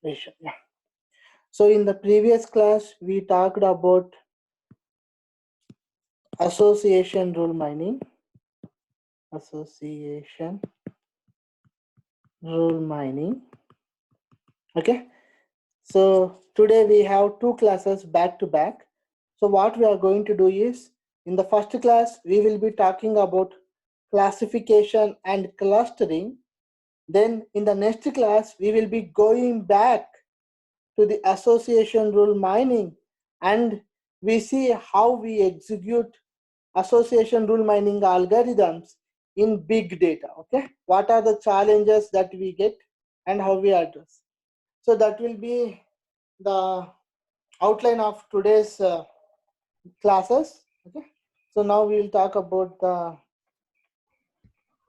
Yeah. So in the previous class, we talked about association rule mining. Association rule mining. Okay. So today we have two classes back to back. So what we are going to do is, in the first class, we will be talking about classification and clustering. Then in the next class, we will be going back to the association rule mining, and we see how we execute association rule mining algorithms in big data. Okay, what are the challenges that we get and how we address. So that will be the outline of today's classes. Okay, so now we will talk about the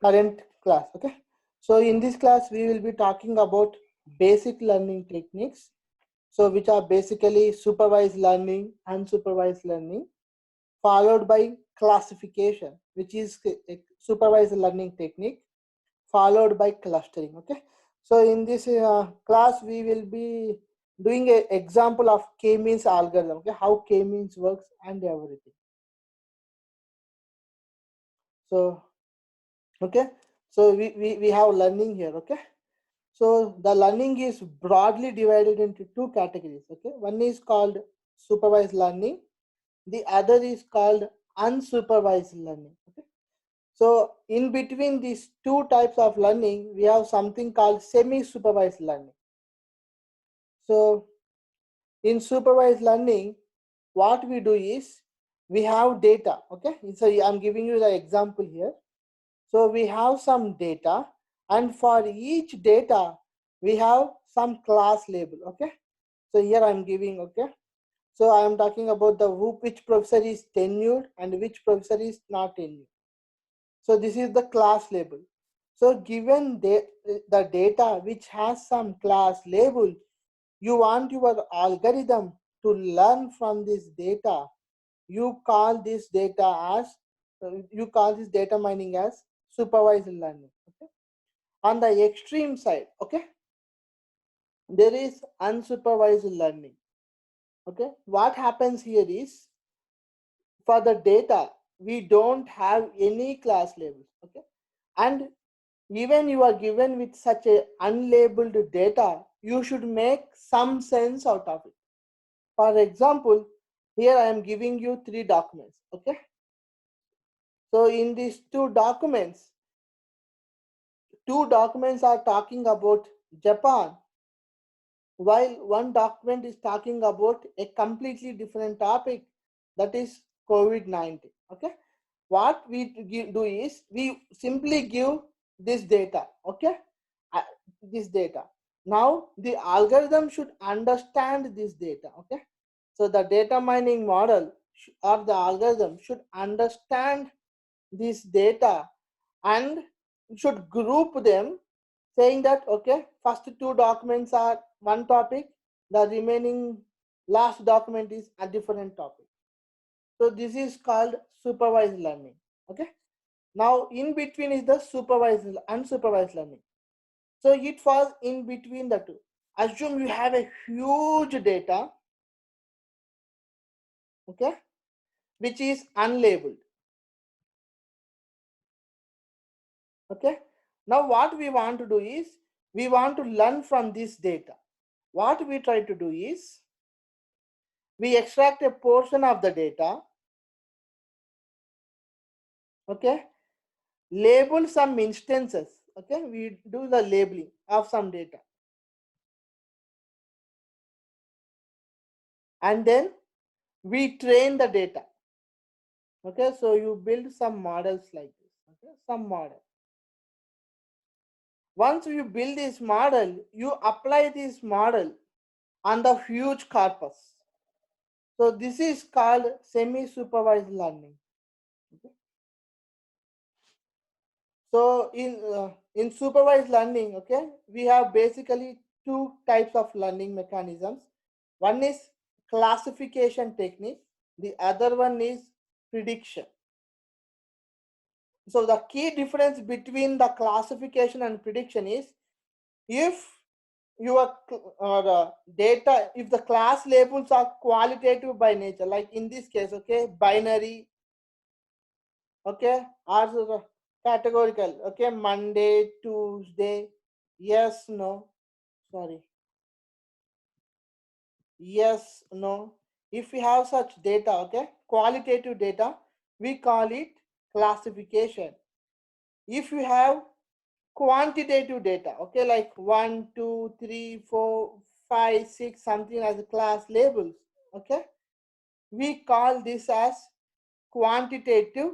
current class. Okay, so in this class we will be talking about basic learning techniques, so which are basically supervised learning, unsupervised learning, followed by classification, which is a supervised learning technique, followed by clustering. Okay, so in this class we will be doing an example of k-means algorithm. Okay, how k-means works and everything. So okay, so we have learning here. Okay, so the learning is broadly divided into two categories. Okay, one is called supervised learning, the other is called unsupervised learning. Okay, so in between these two types of learning, we have something called semi-supervised learning. So in supervised learning, what we do is we have data. Okay, so I'm giving you the example here. So we have some data, and for each data we have some class label. Okay, so here I'm giving. Okay, so I am talking about the which professor is tenured and which professor is not tenured. So this is the class label. So given the data which has some class label, you want your algorithm to learn from this data. You call this data as you call this data mining as supervised learning. Okay, on the extreme side, okay, there is unsupervised learning. Okay, what happens here is, for the data we don't have any class labels. Okay, and even you are given with such a unlabeled data, you should make some sense out of it. For example, here I am giving you three documents. Okay, so in these two documents are talking about Japan, while one document is talking about a completely different topic, that is COVID-19. Okay, what we do is we simply give this data. Okay, uh, this data. Now the algorithm should understand this data. Okay, so the data mining model or the algorithm should understand this data and should group them, saying that okay, first two documents are one topic, the remaining last document is a different topic. So this is called supervised learning. Okay, now in between is the supervised unsupervised learning. So it falls in between the two. Assume you have a huge data, okay, which is unlabeled. Okay, now what we want to do is we want to learn from this data. What we try to do is we extract a portion of the data. Okay, label some instances. Okay, we do the labeling of some data, and then we train the data. Okay, so you build some models like this. Okay, some model. Once you build this model, you apply this model on the huge corpus. So this is called semi-supervised learning. Okay. So in supervised learning, okay, we have basically two types of learning mechanisms. One is classification technique. The other one is prediction. So the key difference between the classification and prediction is, if your data, if the class labels are qualitative by nature, like in this case, okay, binary, okay, or categorical, okay, Monday, Tuesday, yes, no, sorry, yes, no. If we have such data, okay, qualitative data, we call it classification. If you have quantitative data, okay, like 1, 2, 3, 4, 5, 6, something as a class labels, okay, we call this as quantitative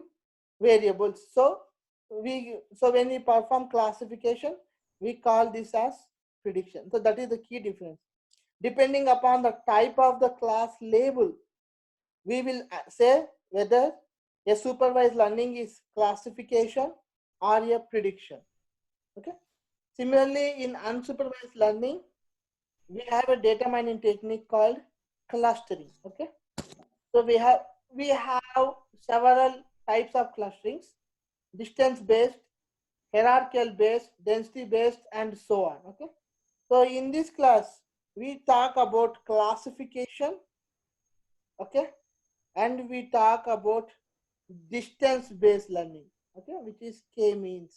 variables. So when we perform classification, we call this as prediction. So that is the key difference. Depending upon the type of the class label, we will say whether a supervised learning is classification or a prediction. Okay. Similarly, in unsupervised learning, we have a data mining technique called clustering. Okay. So we have several types of clusterings: distance based, hierarchical based, density based, and so on. Okay. So in this class, we talk about classification. Okay. And we talk about distance based learning. Okay, which is K means.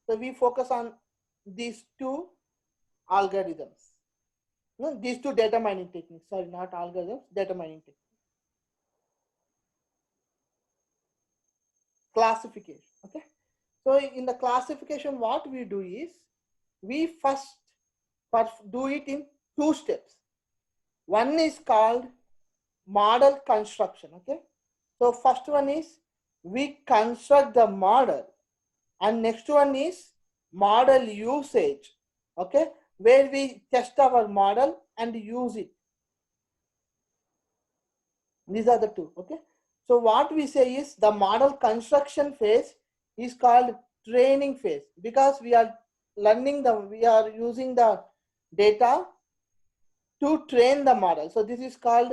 So we focus on these two algorithms. No, these two data mining techniques. Sorry, not algorithms, data mining techniques. Classification. Okay. So in the classification, what we do is we first do it in two steps. One is called model construction. Okay. So first one is we construct the model, and next one is model usage. Okay, where we test our model and use it. These are the two. Okay. So what we say is the model construction phase is called training phase, because we are we are using the data to train the model. So this is called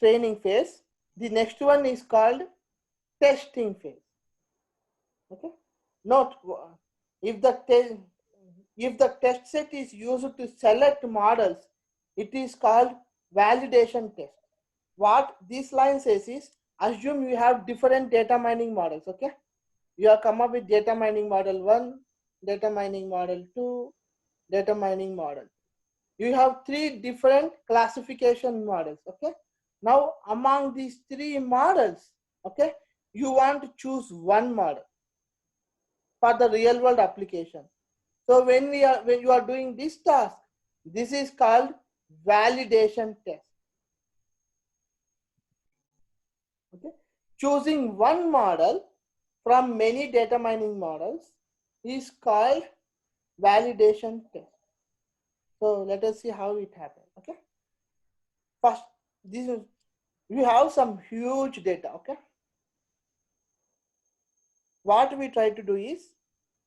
training phase. The next one is called testing phase. Okay. Note, if the if the test set is used to select models, it is called validation test. What this line says is, assume you have different data mining models. Okay, you have come up with data mining model 1, data mining model 2, data mining model. You have 3 different classification models. Okay, now among these 3 models, okay, you want to choose one model for the real world application. So when you are doing this task, this is called validation test. Okay, choosing one model from many data mining models is called validation test. So let us see how it happens. Okay, first, this is, we have some huge data. Okay, what we try to do is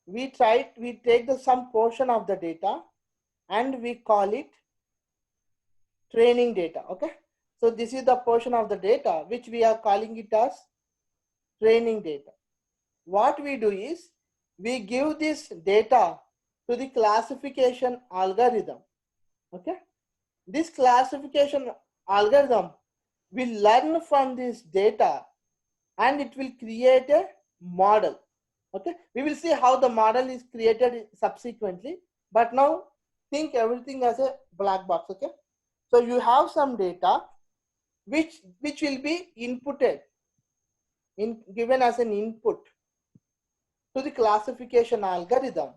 we take some portion of the data and we call it training data. Okay, so this is the portion of the data which we are calling it as training data. What we do is we give this data to the classification algorithm. Okay, this classification algorithm will learn from this data and it will create a model. Okay, we will see how the model is created subsequently, but now think everything as a black box. Okay, so you have some data which will be inputted given as an input to the classification algorithm,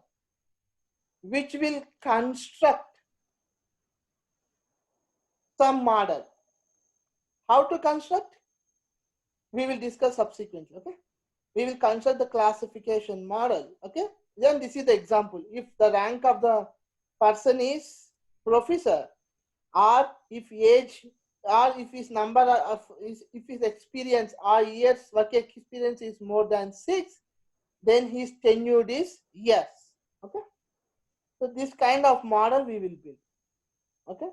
which will construct some model. How to construct? We will discuss subsequently. Okay, we will construct the classification model. Okay, then this is the example. If the rank of the person is professor, or if age, or if his number of if his experience or years work experience is more than 6, then his tenure is yes. Okay, so this kind of model we will build. Okay,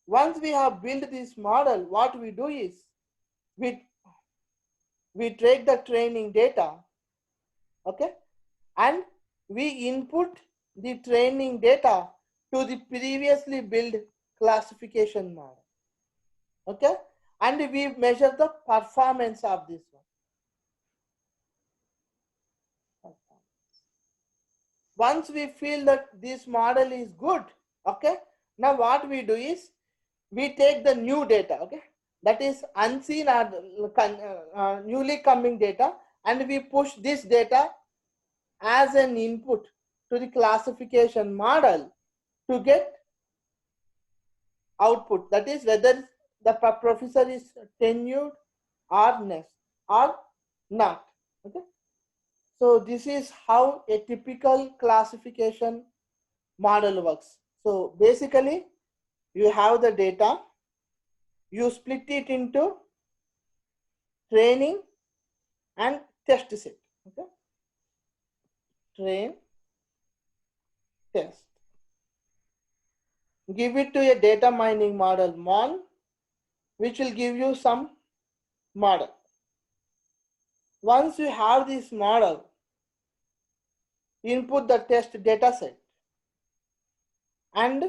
once we have built this model, what we do is we take the training data. Okay, and we input the training data to the previously built classification model. Okay, and we measure the performance of this one. Once we feel that this model is good, okay, now what we do is we take the new data, okay, that is unseen or newly coming data, and we push this data as an input to the classification model to get output, that is whether the professor is tenured or not. Okay, so this is how a typical classification model works. So basically you have the data, you split it into training and test set. Okay, train, test, give it to a data mining model mon, which will give you some model. Once you have this model, input the test data set and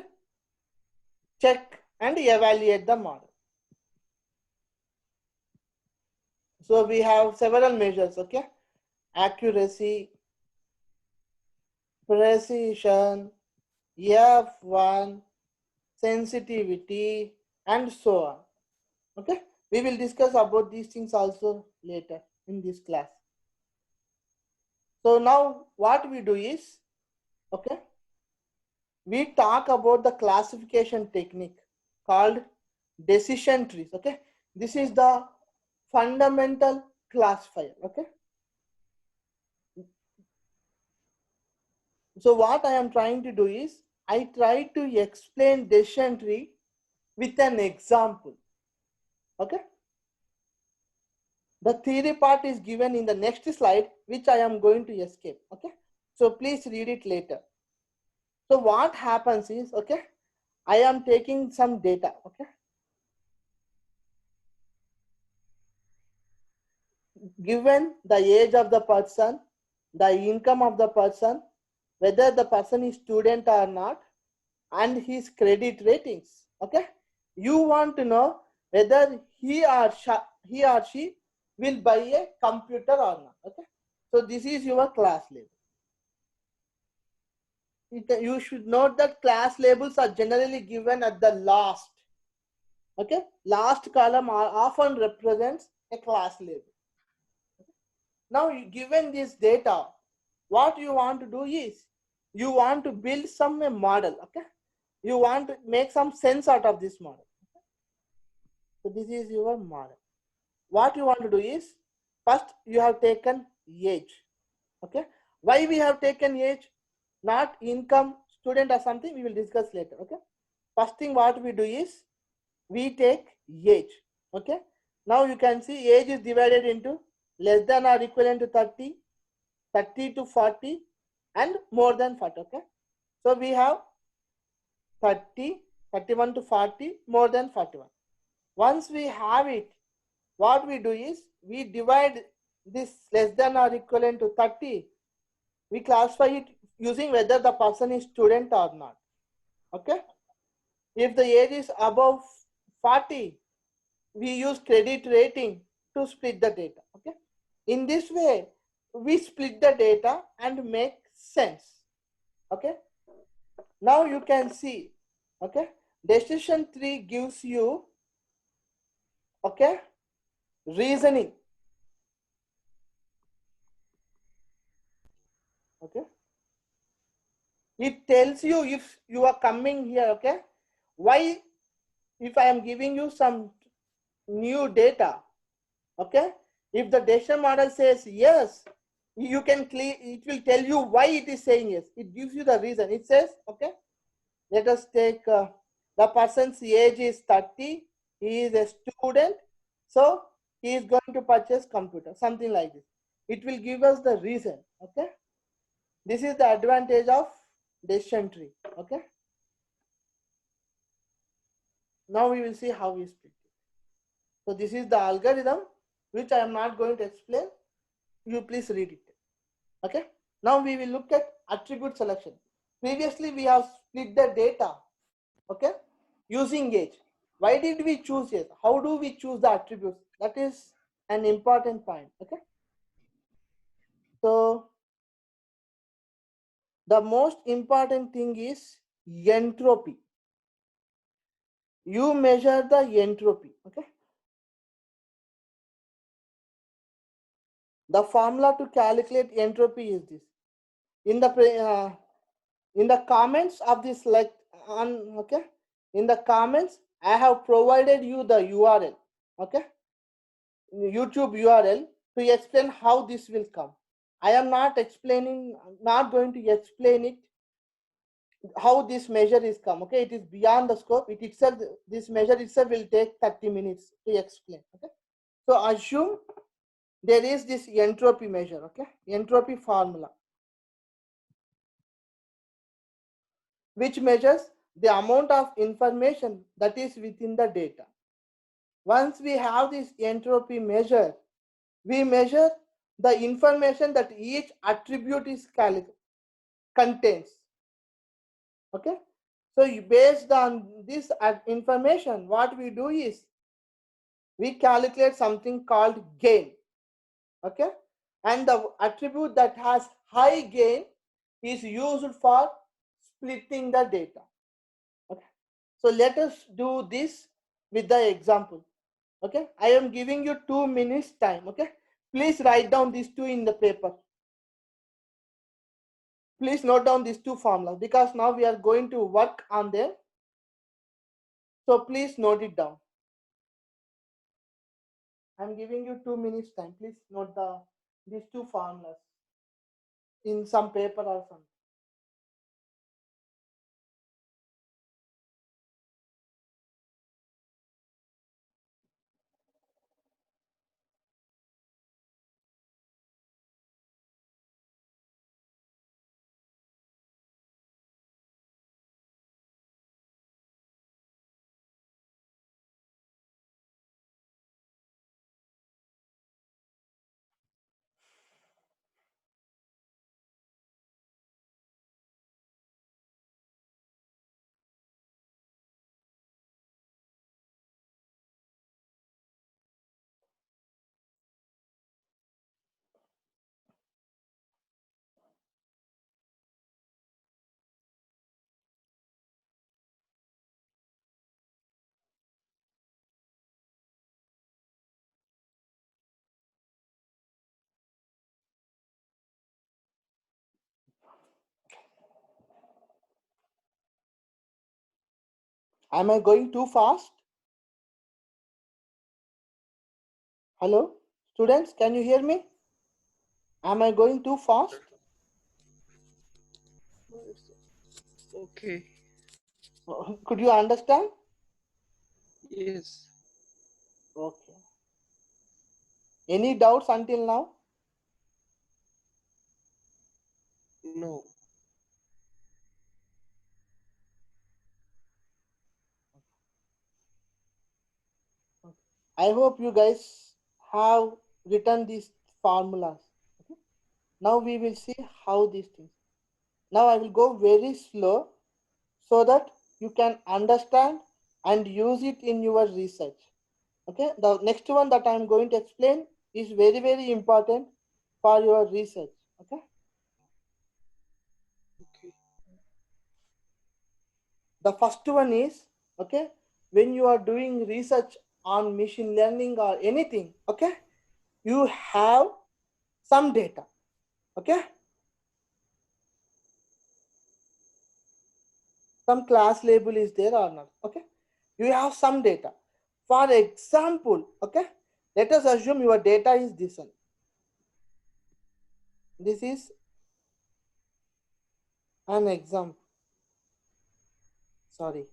check and evaluate the model. So we have several measures, okay? Accuracy, precision, F1, sensitivity, and so on. Okay, we will discuss about these things also later in this class. So now what we do is, okay, we talk about the classification technique called decision trees. Okay, this is the fundamental classifier. Okay, so what I am trying to do is I try to explain decision tree with an example. Okay, the theory part is given in the next slide, which I am going to escape. Okay, so please read it later. So what happens is, okay, I am taking some data. Okay, given the age of the person, the income of the person, whether the person is student or not, and his credit ratings. Okay, you want to know whether he or she will buy a computer or not. Okay, so this is your class label. You should note that class labels are generally given at the last. Okay, last column often represents a class label. Now, given this data, what you want to do is you want to build some model. Okay, you want to make some sense out of this model. So this is your model. What you want to do is first you have taken age. Okay, why we have taken age, not income, student or something, we will discuss later. Okay, first thing what we do is we take age. Okay, now you can see age is divided into less than or equivalent to 30, 30 to 40, and more than 40. Okay, so we have 30, 31 to 40, more than 41. Once we have it, what we do is we divide this less than or equivalent to 30, we classify it using whether the person is student or not. Okay, if the age is above 40, we use credit rating to split the data. Okay, in this way we split the data and make sense. Okay, now you can see, okay, decision tree gives you, okay, reasoning. Okay, it tells you if you are coming here. Okay, why, if I am giving you some new data, okay, if the decision model says yes, you can clear, it will tell you why it is saying yes. It gives you the reason. It says, okay, let us take the person's age is 30, he is a student, so he is going to purchase computer, something like this. It will give us the reason. Okay, this is the advantage of decision tree. Okay, now we will see how we split it. So this is the algorithm, which I am not going to explain. You please read it. Okay, now we will look at attribute selection. Previously, we have split the data, okay, using age. Why did we choose it? How do we choose the attributes? That is an important point, okay. So the most important thing is entropy. You measure the entropy, okay. The formula to calculate entropy is this. In the comments of this okay, in the comments I have provided you the URL, okay, YouTube URL, to explain how this will come. I am not going to explain it how this measure is come, okay. It is beyond the scope. It itself, this measure itself will take 30 minutes to explain, okay. So assume there is this entropy measure, okay, entropy formula, which measures the amount of information that is within the data. Once we have this entropy measure, we measure the information that each attribute is contains, okay. So based on this information, what we do is we calculate something called gain, okay, and the attribute that has high gain is used for splitting the data, okay. So let us do this with the example, okay. I am giving you 2 minutes time, okay. Please write down these two in the paper. Please note down these two formulas, because now we are going to work on them. So please note it down. I'm giving you 2 minutes time. Please note these two formulas in some paper or something. Am I going too fast? Hello, students, can you hear me? Am I going too fast? Okay. Could you understand? Yes. Okay. Any doubts until now? No. I hope you guys have written these formulas. Okay. Now we will see how these things. Now I will go very slow so that you can understand and use it in your research. Okay. The next one that I am going to explain is very, very important for your research. Okay. Okay. The first one is, okay, when you are doing research on machine learning or anything, okay, you have some data, okay, some class label is there or not, okay, you have some data. For example, okay, let us assume your data is this one. This is an example. Sorry.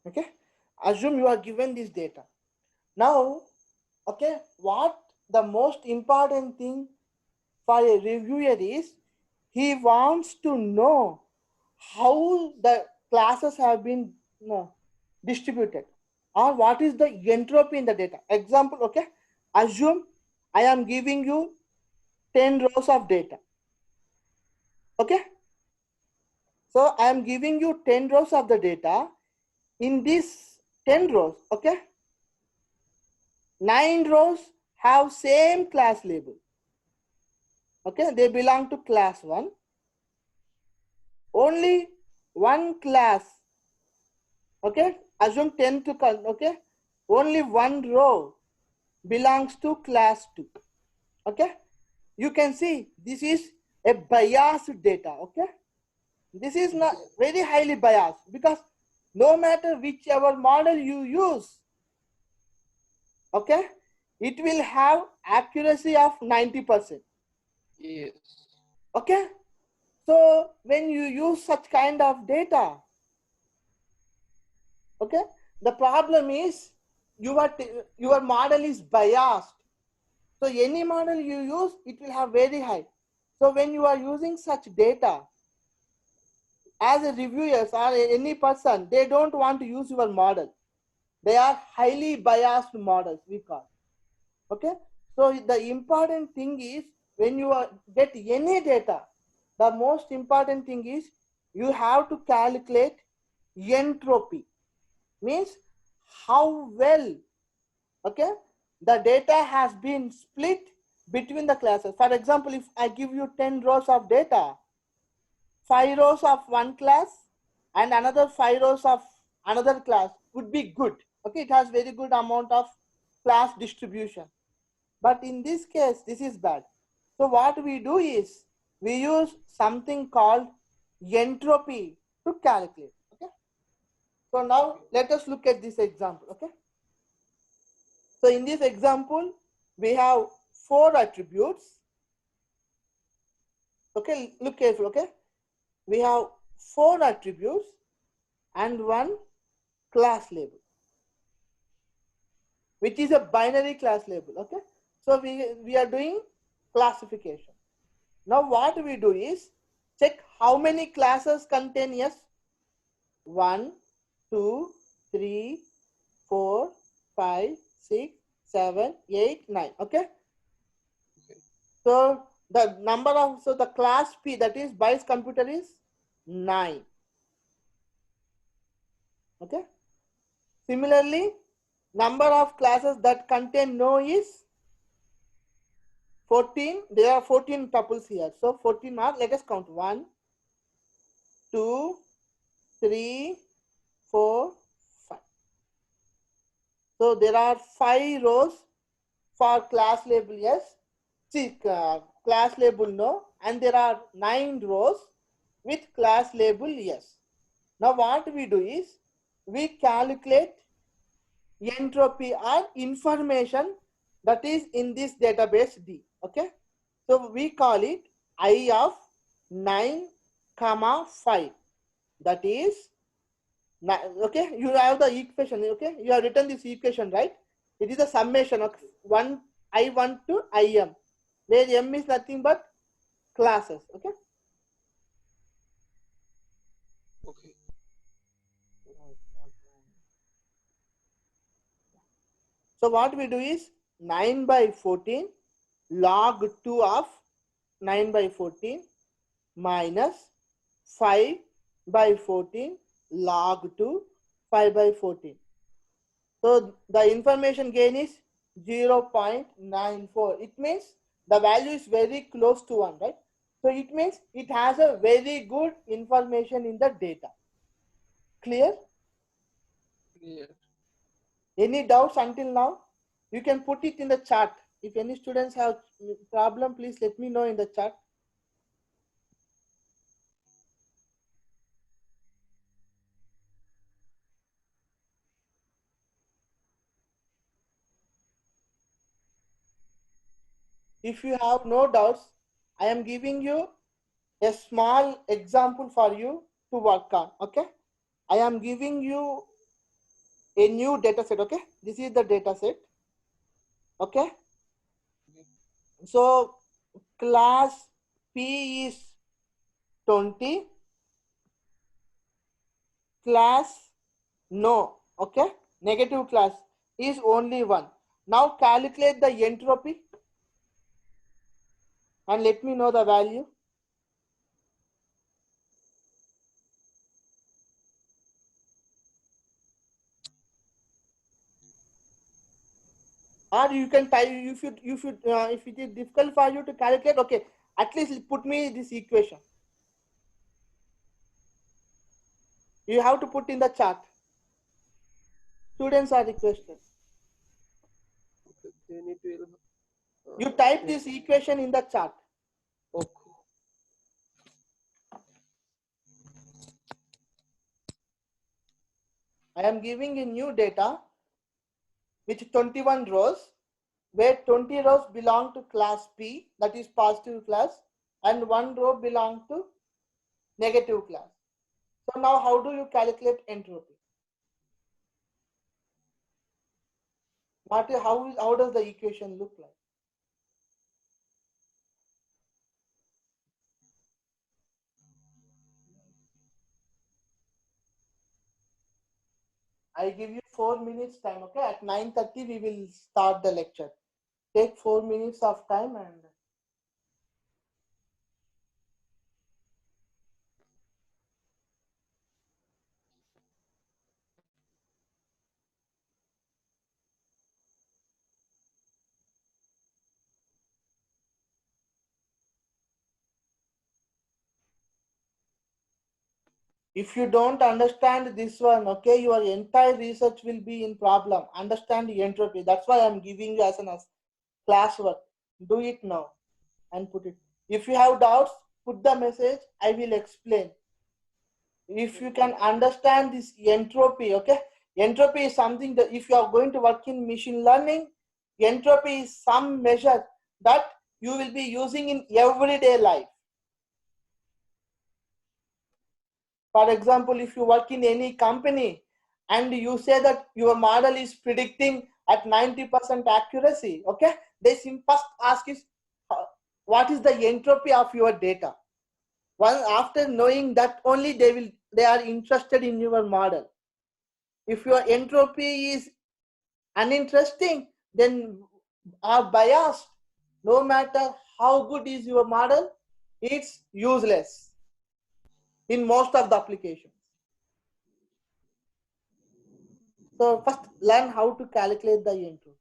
Okay, assume you are given this data. Now, okay, what the most important thing for a reviewer is, he wants to know how the classes have been, distributed, or what is the entropy in the data. Example, okay, Assume I am giving you 10 rows of data. Okay. So I am giving you 10 rows of the data. In these 10 rows, okay, 9 rows have same class label. Okay, they belong to class 1. Only one class, okay, assume 10 to come, okay, only one row belongs to class 2. Okay, you can see this is a biased data. Okay, this is not very highly biased because no matter whichever model you use, okay, it will have accuracy of 90%. Yes. Okay, so when you use such kind of data, okay, the problem is your model is biased. So any model you use, it will have very high. So when you are using such data, as a reviewers or any person, they don't want to use your model. They are highly biased models, we call. Okay, so the important thing is when you get any data, the most important thing is you have to calculate entropy, means how well, okay, the data has been split between the classes. For example, if I give you 10 rows of data, 5 rows of one class and another 5 rows of another class would be good. Okay, it has very good amount of class distribution. But in this case, this is bad. So what we do is we use something called entropy to calculate. Okay. So now let us look at this example. Okay. So in this example, we have 4 attributes. Okay, look careful. Okay, we have 4 attributes and one class label, which is a binary class label. Okay, so we are doing classification. Now what we do is check how many classes contain S. 1, 2, 3, 4, 5, 6, 7, 8, 9. Okay. Okay. So the number of, so the class P, that is Bayes computer, is 9. Okay. Similarly, number of classes that contain no is 14. There are 14 tuples here. So 14 are, let us count. 1, 2, 3, 4, 5. So there are 5 rows for class label yes, class label no, and there are 9 rows with class label yes. Now what we do is we calculate entropy or information that is in this database D. Okay, so we call it I of 9 comma 5, that is okay, you have the equation. Okay, you have written this equation, right? It is a summation of 1 I1 to IM, where M is nothing but classes. Okay, Okay. so what we do is 9 by 14 log 2 of 9 by 14 minus 5 by 14 log 2 5 by 14. So the information gain is 0.94. It means the value is very close to 1, right? So it means it has a very good information in the data. Clear? Clear. Any doubts until now? You can put it in the chat. If any students have problem, please let me know in the chat. If you have no doubts, I am giving you a small example for you to work on. Okay, I am giving you a new data set. Okay, this is the data set. Okay, so class P is 20, class no, okay, negative class is only 1. Now calculate the entropy and let me know the value. Or you can type, if it is difficult for you to calculate, okay, at least put me this equation. You have to put in the chart. Students are requested. Okay. They need to. You type yeah. this equation in the chart. Okay. I am giving a new data with 21 rows, where 20 rows belong to class P, that is positive class, and 1 row belong to negative class. So now how do you calculate entropy? How does the equation look like? I give you 4 minutes time, okay? At 9:30 we will start the lecture. Take 4 minutes of time and if you don't understand this one, okay, your entire research will be in problem. Understand the entropy. That's why I'm giving you as an classwork. Do it now and put it. If you have doubts, put the message. I will explain. If you can understand this entropy, okay, entropy is something that if you are going to work in machine learning, entropy is some measure that you will be using in everyday life. For example, if you work in any company and you say that your model is predicting at 90% accuracy, okay, they first ask is what is the entropy of your data. One after knowing that only they are interested in your model. If your entropy is uninteresting, then are biased. No matter how good is your model, it's useless in most of the applications. So first learn how to calculate the entropy.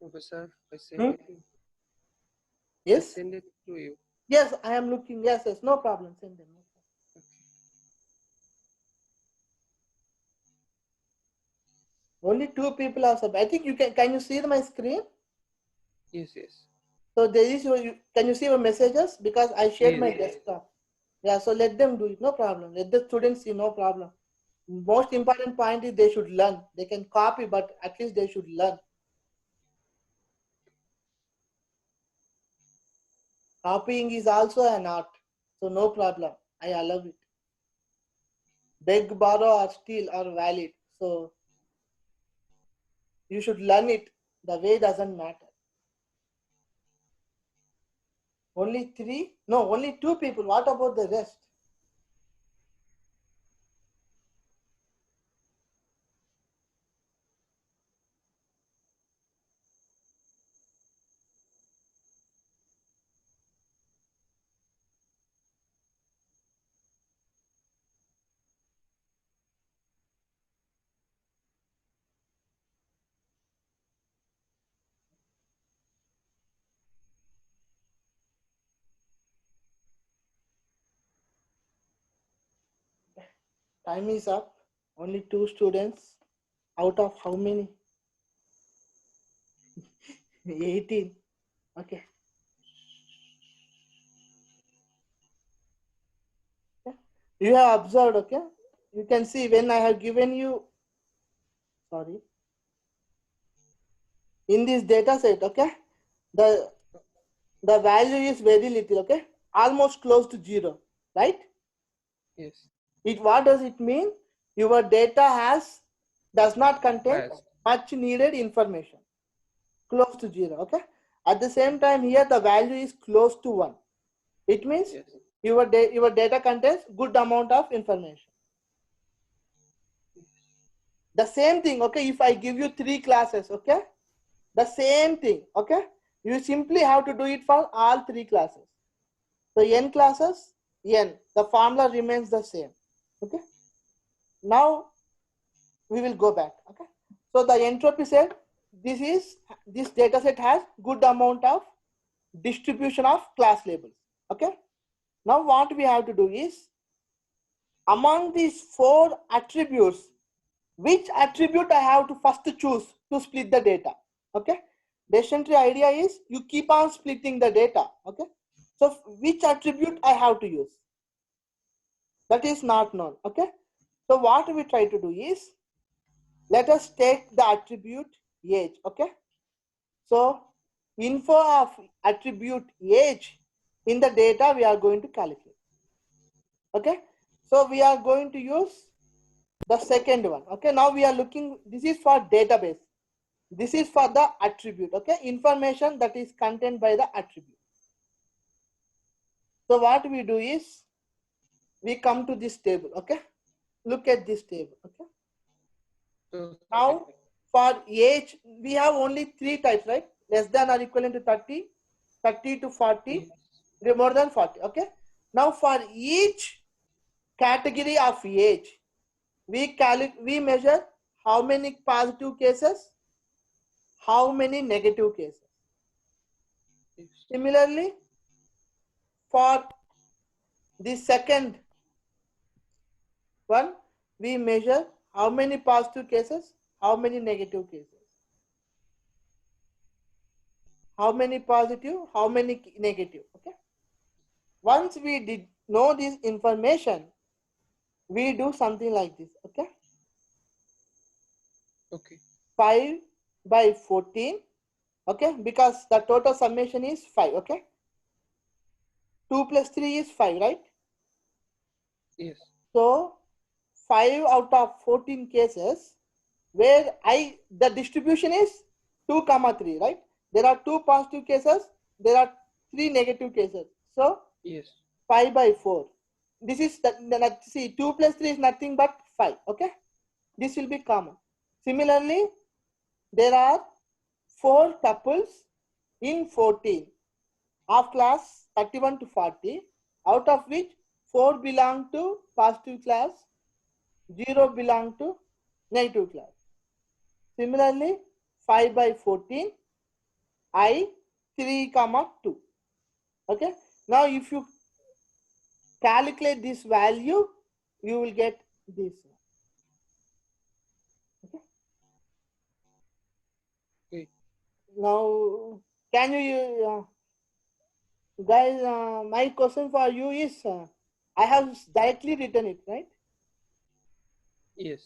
Professor, I send Hmm? it. I Yes? send it to you. Yes, I am looking. Yes, yes, no problem. Send them. Okay. Only 2 people are sub. I think you can you see my screen? Yes, yes. So there is your, can you see your messages? Because I shared my Yes. desktop. Yeah, so let them do it, no problem. Let the students see, no problem. Most important point is they should learn. They can copy, but at least they should learn. Copying is also an art, so no problem. I allow it. Beg, borrow, or steal are valid. So you should learn it. The way doesn't matter. Only 3? No, only 2 people. What about the rest? Time is up. Only 2 students out of how many? 18. Okay. Yeah. You have observed, okay? You can see when I have given you, sorry, in this data set, okay? The value is very little, okay? Almost close to 0, right? Yes. What does it mean? Your data does not contain Has. much needed information. Close to 0, okay? At the same time here the value is close to 1. It means Yes. your data contains good amount of information. The same thing, okay? If I give you 3 classes, okay? The same thing, okay? You simply have to do it for all 3 classes. So n classes, n. The formula remains the same, okay? Now we will go back, okay? So the entropy set, this data set has good amount of distribution of class labels, okay? Now what we have to do is, among these 4 attributes, which attribute I have to first choose to split the data, okay? Decision tree idea is you keep on splitting the data, okay? So which attribute I have to use? That is not known, okay? So what we try to do is, let us take the attribute age, okay? So info of attribute age in the data we are going to calculate, okay? So we are going to use the second one, okay? Now we are looking, this is for database. This is for the attribute, okay? Information that is contained by the attribute. So what we do is, we come to this table, okay? Look at this table, okay? Okay. Now for age, we have only 3 types, right? Less than or equivalent to 30, 30 to 40, Yes. more than 40, okay? Now for each category of age, we measure how many positive cases, how many negative cases. Yes. Similarly, for the second one, we measure how many positive cases, how many negative cases. How many positive, how many negative, okay? Once we did know this information, we do something like this, okay? Okay. 5 by 14, okay? Because the total summation is 5, okay? 2 plus 3 is 5, right? Yes. So 5 out of 14 cases where the distribution is 2 comma 3, right? There are 2 positive cases, there are 3 negative cases. So Yes. 5 by 4. This is see, 2 plus 3 is nothing but 5, okay? This will be common. Similarly, there are 4 tuples in 14 of class 31 to 40, out of which 4 belong to positive class, 0 belong to negative class. Similarly, 5 by 14, I 3 comma 2. Okay. Now, if you calculate this value, you will get this. Okay. Okay. Now, can you guys? My question for you is, I have directly written it, right? Yes.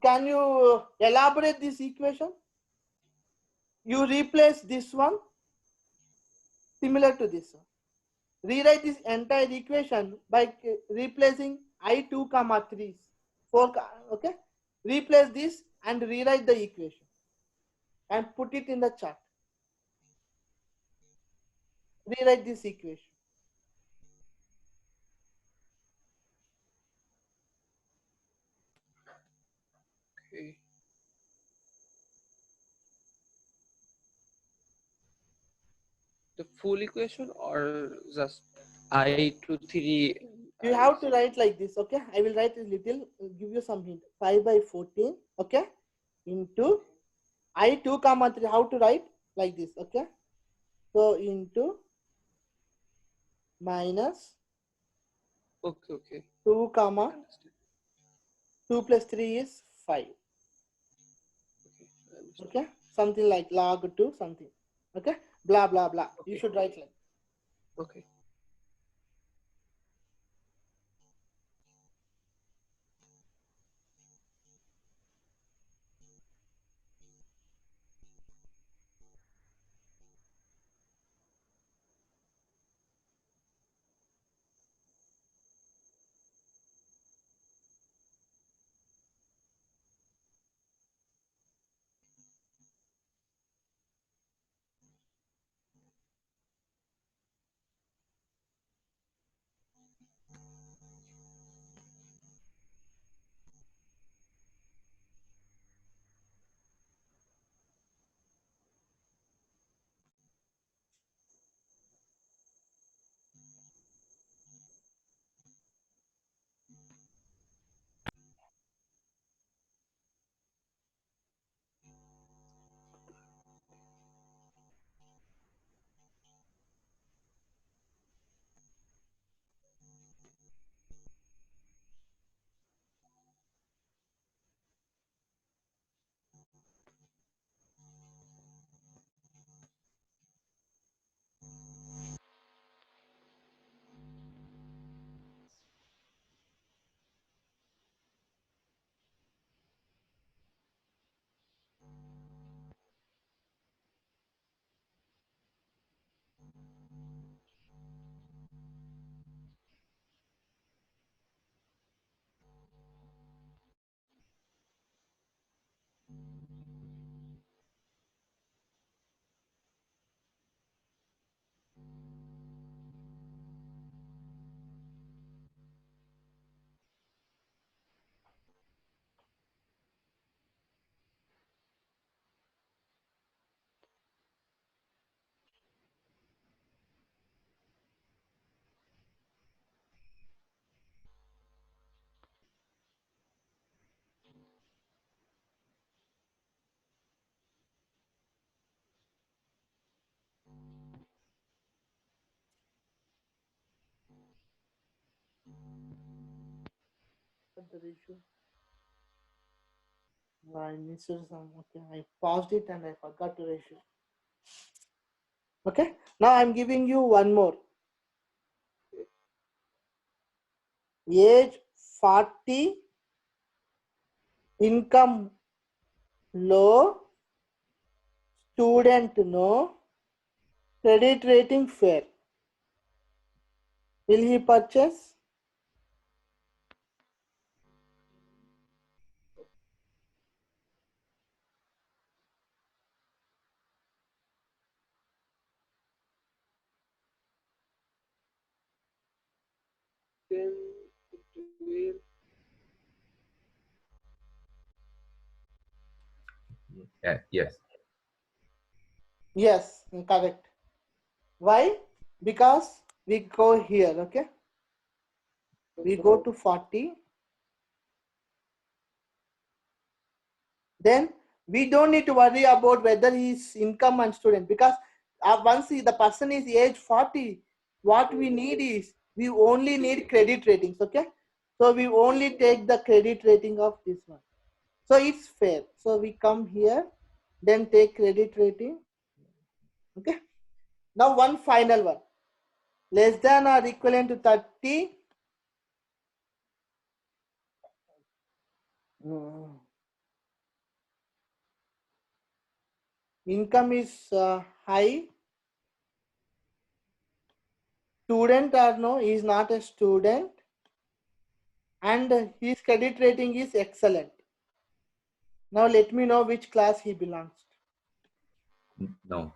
Can you elaborate this equation? You replace this one similar to this one. Rewrite this entire equation by replacing I2 comma 3, 4, okay? Replace this and rewrite the equation and put it in the chart. Rewrite this equation. Okay. The full equation or just I to 3? You have to write like this, okay? I will write a little, give you some hint. 5 by 14, okay? Into I2 comma 3, how to write? Like this, okay? So into minus Okay. Okay. 2 comma Understand. 2 plus 3 is 5. Okay, I understand. Okay, something like log 2 something. Okay, blah blah blah. You Okay. should write like. Okay. What the ratio? I missed some. Okay, I paused it and I forgot the ratio. Okay, now I'm giving you one more. Age 40, income low, student no, credit rating fair. Will he purchase? Then it will. Yes. Yes, correct. Why? Because we go here, okay? We go to 40. Then we don't need to worry about whether he's income and student, because once the person is age 40, what we need is, we only need credit ratings, okay? So we only take the credit rating of this one. So it's fair. So we come here, then take credit rating. Okay. Now one final one. Less than or equivalent to 30. Income is high. Student or no, he is not a student. And his credit rating is excellent. Now let me know which class he belongs to. No.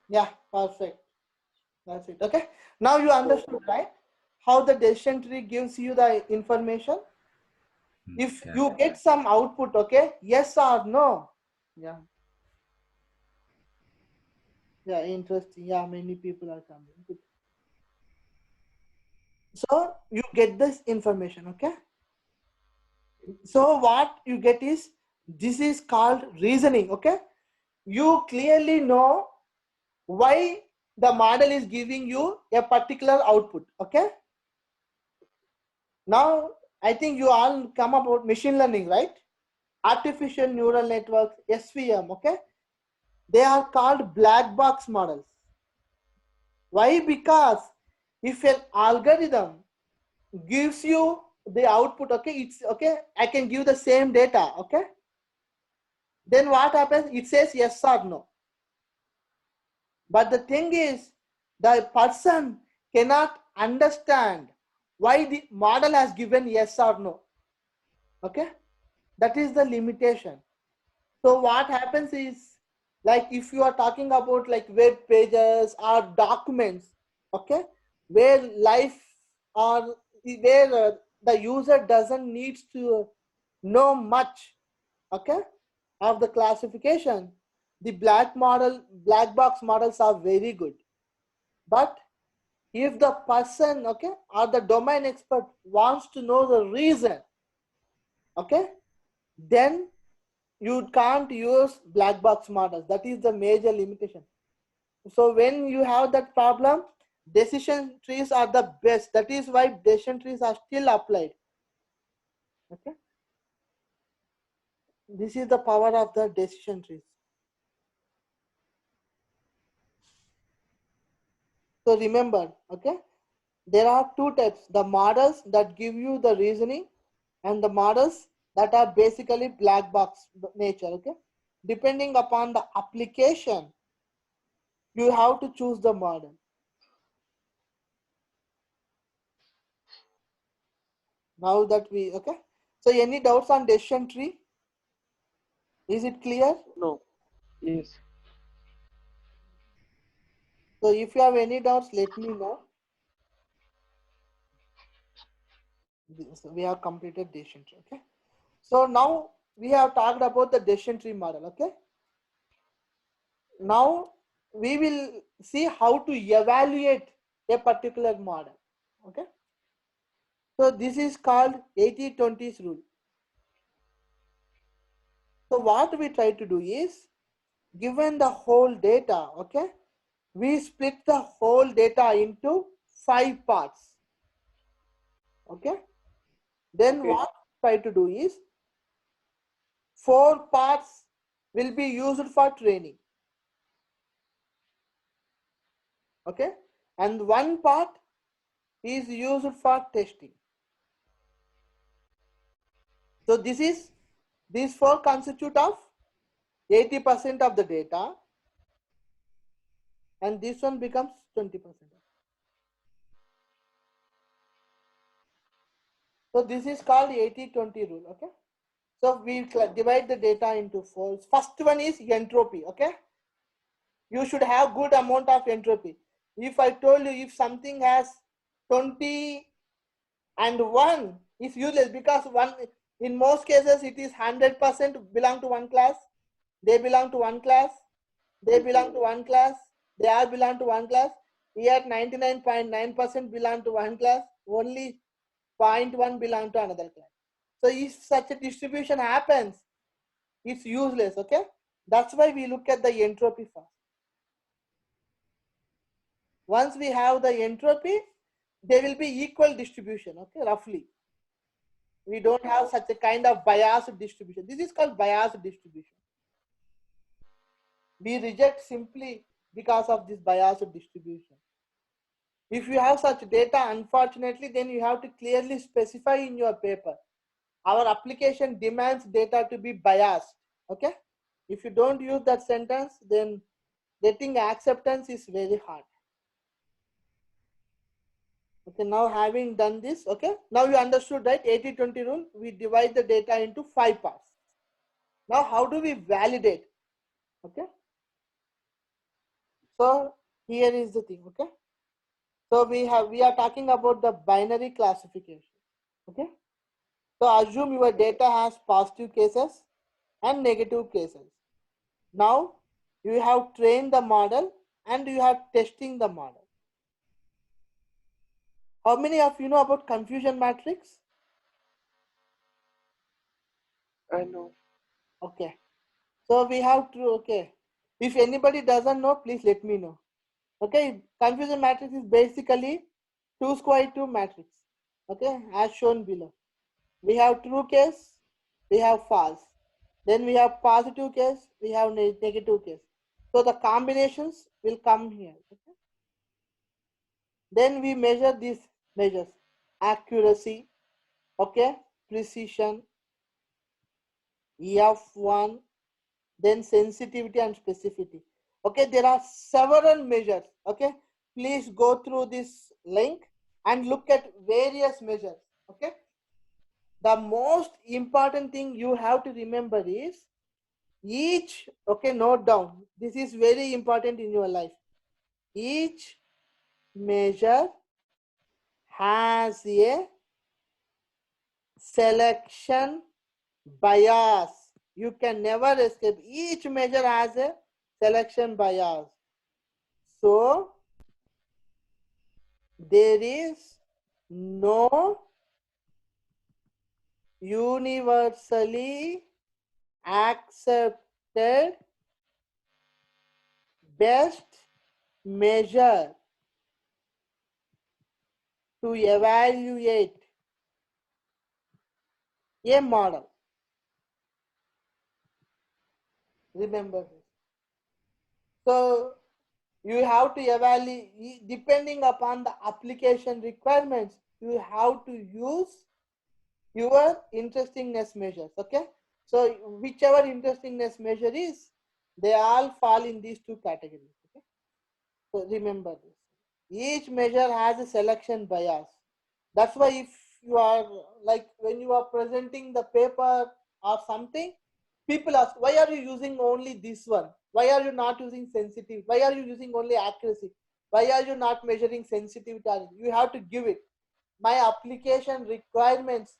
Yeah, perfect. That's it. Okay. Now you understood, right? How the decision tree gives you the information. If Yeah. you get some output, okay, yes or no. Yeah. Yeah, interesting. Yeah, many people are coming. Good. So you get this information, okay? So what you get is, this is called reasoning, okay? You clearly know why the model is giving you a particular output, okay? Now I think you all come about machine learning, right? Artificial neural networks, SVM, okay? They are called black box models. Why? Because if an algorithm gives you the output, okay, it's okay, I can give the same data, okay? Then what happens? It says yes or no. But the thing is, the person cannot understand why the model has given yes or no. Okay, that is the limitation. So what happens is, like if you are talking about like web pages or documents, okay, where life or where the user doesn't need to know much, okay, of the classification, the black box models are very good. But if the person, okay, or the domain expert wants to know the reason, okay, then you can't use black box models. That is the major limitation. So when you have that problem, decision trees are the best. That is why decision trees are still applied. Okay, this is the power of the decision trees. So remember, okay, there are two types: the models that give you the reasoning and the models that are basically black box nature. Okay, depending upon the application, you have to choose the model. Now that we, okay, so any doubts on decision tree? Is it clear? No. Yes. So if you have any doubts, let me know. So we have completed decision tree. Okay, so now we have talked about the decision tree model. Okay, now we will see how to evaluate a particular model. Okay, so this is called 80-20 rule. So what we try to do is, given the whole data, okay, we split the whole data into 5 parts. Okay, then Okay. what we try to do is, 4 parts will be used for training. Okay, and 1 part is used for testing. So these 4 constitute of 80% of the data, and this one becomes 20%. So this is called 80-20 rule. Okay, so we divide the data into 4. First one is entropy. Okay, you should have good amount of entropy. If I told you if something has 20 and 1 is useless, because one, in most cases it is 100% belong to one class, they belong to one class, they belong to one class, they all belong to one class. Here 99.9% belong to one class, only 0.1 belong to another class. So if such a distribution happens, it's useless. Okay, that's why we look at the entropy first. Once we have the entropy, there will be equal distribution. Okay, roughly. We don't have such a kind of biased distribution. This is called biased distribution. We reject simply because of this biased distribution. If you have such data, unfortunately, then you have to clearly specify in your paper. Our application demands data to be biased. Okay, if you don't use that sentence, then getting acceptance is very hard. Okay, now having done this, okay, now you understood, right? 80-20 rule, we divide the data into 5 parts. Now how do we validate? Okay, so here is the thing. Okay, so we are talking about the binary classification. Okay, so assume your data has positive cases and negative cases. Now you have trained the model and you are testing the model. How many of you know about confusion matrix? I know. Okay, so we have to, okay, if anybody doesn't know, please let me know. Okay, confusion matrix is basically 2 square 2 matrix. Okay, as shown below. We have true case, we have false. Then we have positive case, we have negative case. So the combinations will come here. Okay? Then we measure these measures: accuracy, okay, precision, F1, then sensitivity and specificity. Okay, there are several measures. Okay, please go through this link and look at various measures. Okay, the most important thing you have to remember is each, okay, note down, this is very important in your life. Each measure has a selection bias. You can never escape. Each measure has a selection bias. So there is no universally accepted best measure to evaluate a model. Remember this. So you have to evaluate depending upon the application requirements. You have to use your interestingness measures. Okay, so whichever interestingness measure is, they all fall in these two categories. Okay, so remember this. Each measure has a selection bias. That's why if you are like when you are presenting the paper or something, people ask, why are you using only this one? Why are you not using sensitivity? Why are you using only accuracy? Why are you not measuring sensitivity? You have to give it. My application requirements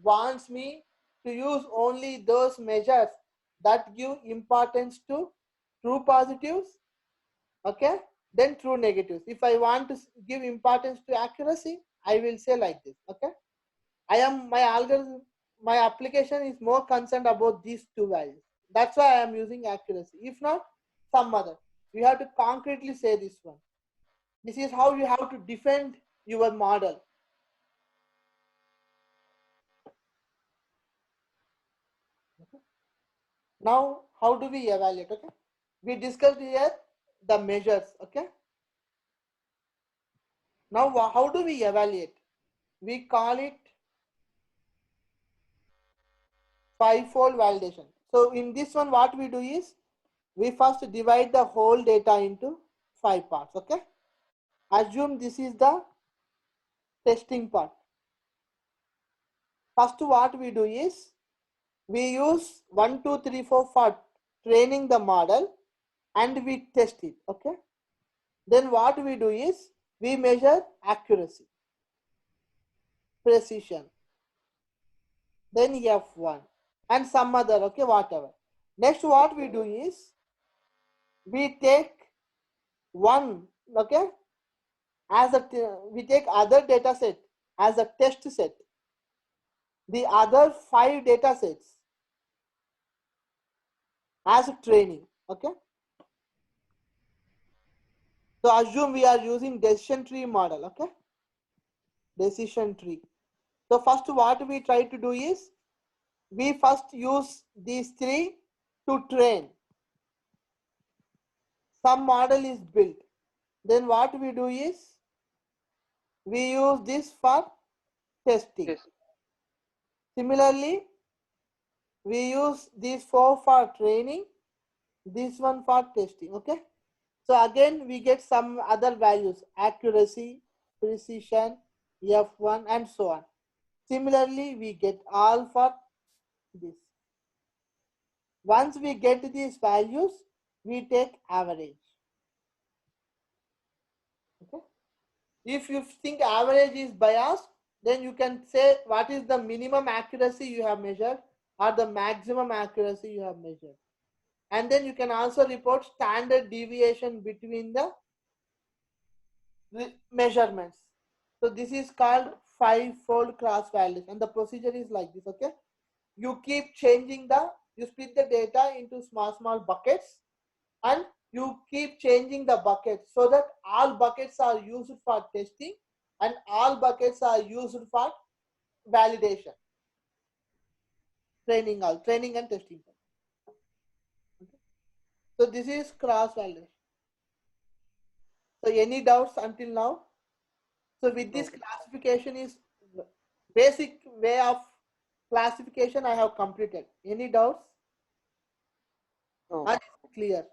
wants me to use only those measures that give importance to true positives, okay, then true negatives. If I want to give importance to accuracy, I will say like this. Okay, I am my algorithm, my application is more concerned about these two values. That's why I am using accuracy. If not, some other. You have to concretely say this one. This is how you have to defend your model. Now, how do we evaluate? Okay, we discussed here the measures. Okay, now how do we evaluate? We call it five-fold validation. So in this one, what we do is we first divide the whole data into 5 parts. Okay, assume this is the testing part. First, what we do is we use 1, 2, 3, 4 for training the model and we test it. Okay, then what we do is we measure accuracy, precision, then F1 and some other, okay, whatever. Next, what we do is we take one, okay, as a, we take other data set as a test set, the other 5 data sets as a training. Okay, so assume we are using decision tree model. Okay, decision tree. So first what we try to do is we first use these 3 to train. Some model is built. Then what we do is we use this for testing. Yes. Similarly, we use these 4 for training, this one for testing. Okay, so again we get some other values: accuracy, precision, F1 and so on. Similarly, we get all for this. Once we get these values, we take average. Okay, if you think average is biased, then you can say what is the minimum accuracy you have measured or the maximum accuracy you have measured. And then you can also report standard deviation between the measurements. So this is called 5-fold cross validation, and the procedure is like this. Okay, you keep changing you split the data into small buckets and you keep changing the buckets so that all buckets are used for testing and all buckets are used for validation. training and testing. Okay. So this is cross validation. So any doubts until now? So with this classification is basic way of classification I have completed. Any doubts? No. Or is it clear?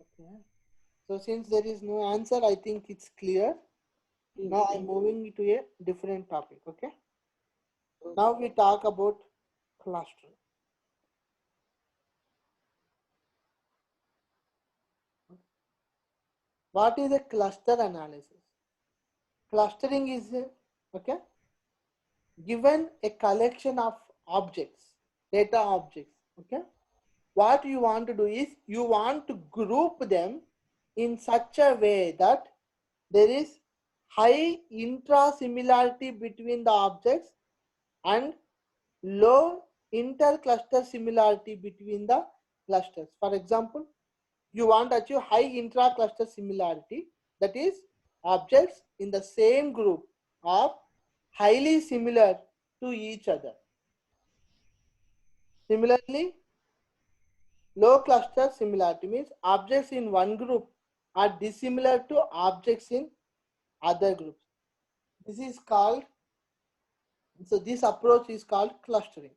Okay. So since there is no answer, I think it's clear. Now I'm moving to a different topic. Okay. Now we talk about clustering. What is a cluster analysis? Clustering is okay. Given a collection of objects, data objects. Okay. What you want to do is you want to group them in such a way that there is high intra-similarity between the objects and low inter-cluster similarity between the clusters. For example, you want to achieve high intra-cluster similarity, that is objects in the same group are highly similar to each other. Similarly, low cluster similarity means objects in one group are dissimilar to objects in other groups. This is called, so this approach is called clustering.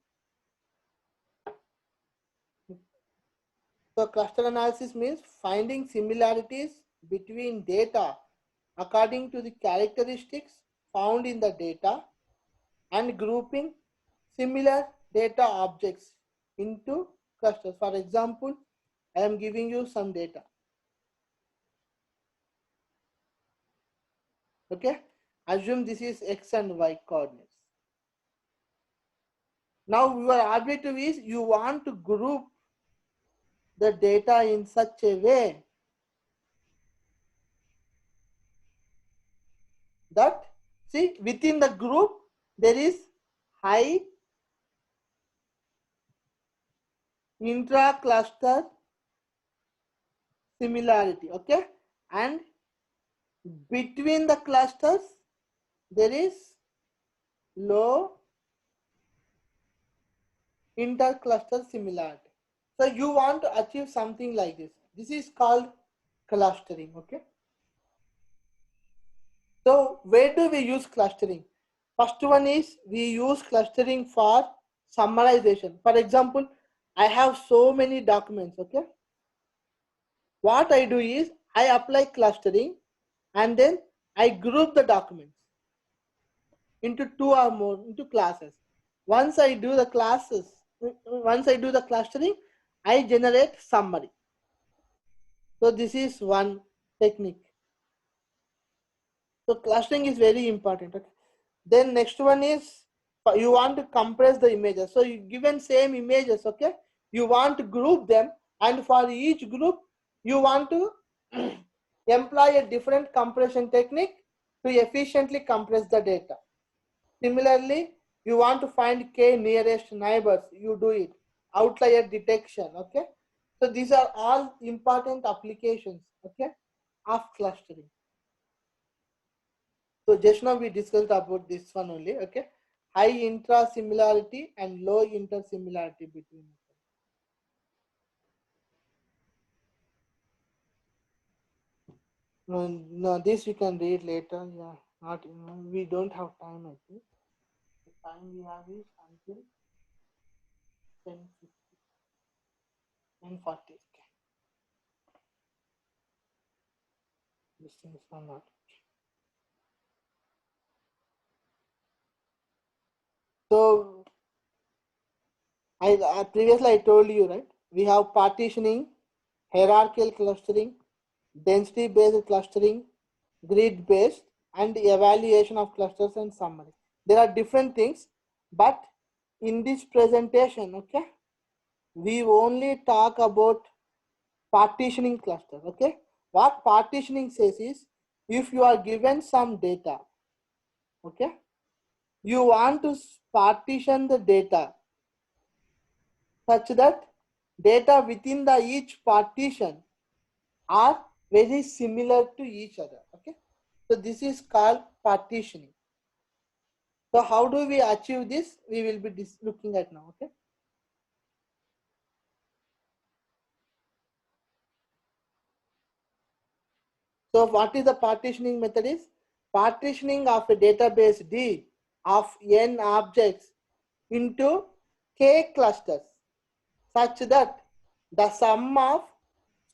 So cluster analysis means finding similarities between data according to the characteristics found in the data and grouping similar data objects into clusters. For example, I am giving you some data. Okay, assume this is X and Y coordinates. Now your objective is you want to group the data in such a way that, see, within the group there is high intra-cluster similarity, okay, and between the clusters there is low inter-cluster similarity. So you want to achieve something like this. This is called clustering, okay. So where do we use clustering? First one is we use clustering for summarization. For example, I have so many documents, okay. What I do is I apply clustering and then I group the documents into two or more into classes. Once I do the clustering, I generate summary. So this is one technique. So clustering is very important. Okay? Then next one is you want to compress the images. So you given same images, okay? You want to group them, and for each group you want to employ a different compression technique to efficiently compress the data. Similarly, you want to find k nearest neighbors, you do it. Outlier detection, okay? So these are all important applications, okay, of clustering. So just now we discussed about this one only, okay? High intra-similarity and low inter-similarity between them. No, this we can read later. Yeah, not we don't have time. I think the time we have is until 10:50, 10:40. Okay, this thing is not. So I previously I told you, right? We have partitioning, hierarchical clustering, density-based clustering, grid-based, and evaluation of clusters and summary. There are different things, but in this presentation, okay, we only talk about partitioning cluster, okay? What partitioning says is, if you are given some data, okay, you want to partition the data such that data within the each partition are very similar to each other. Okay, so this is called partitioning. So how do we achieve this? We will be looking at now. Okay. So what is the partitioning method is? Partitioning of a database D of n objects into k clusters such that the sum of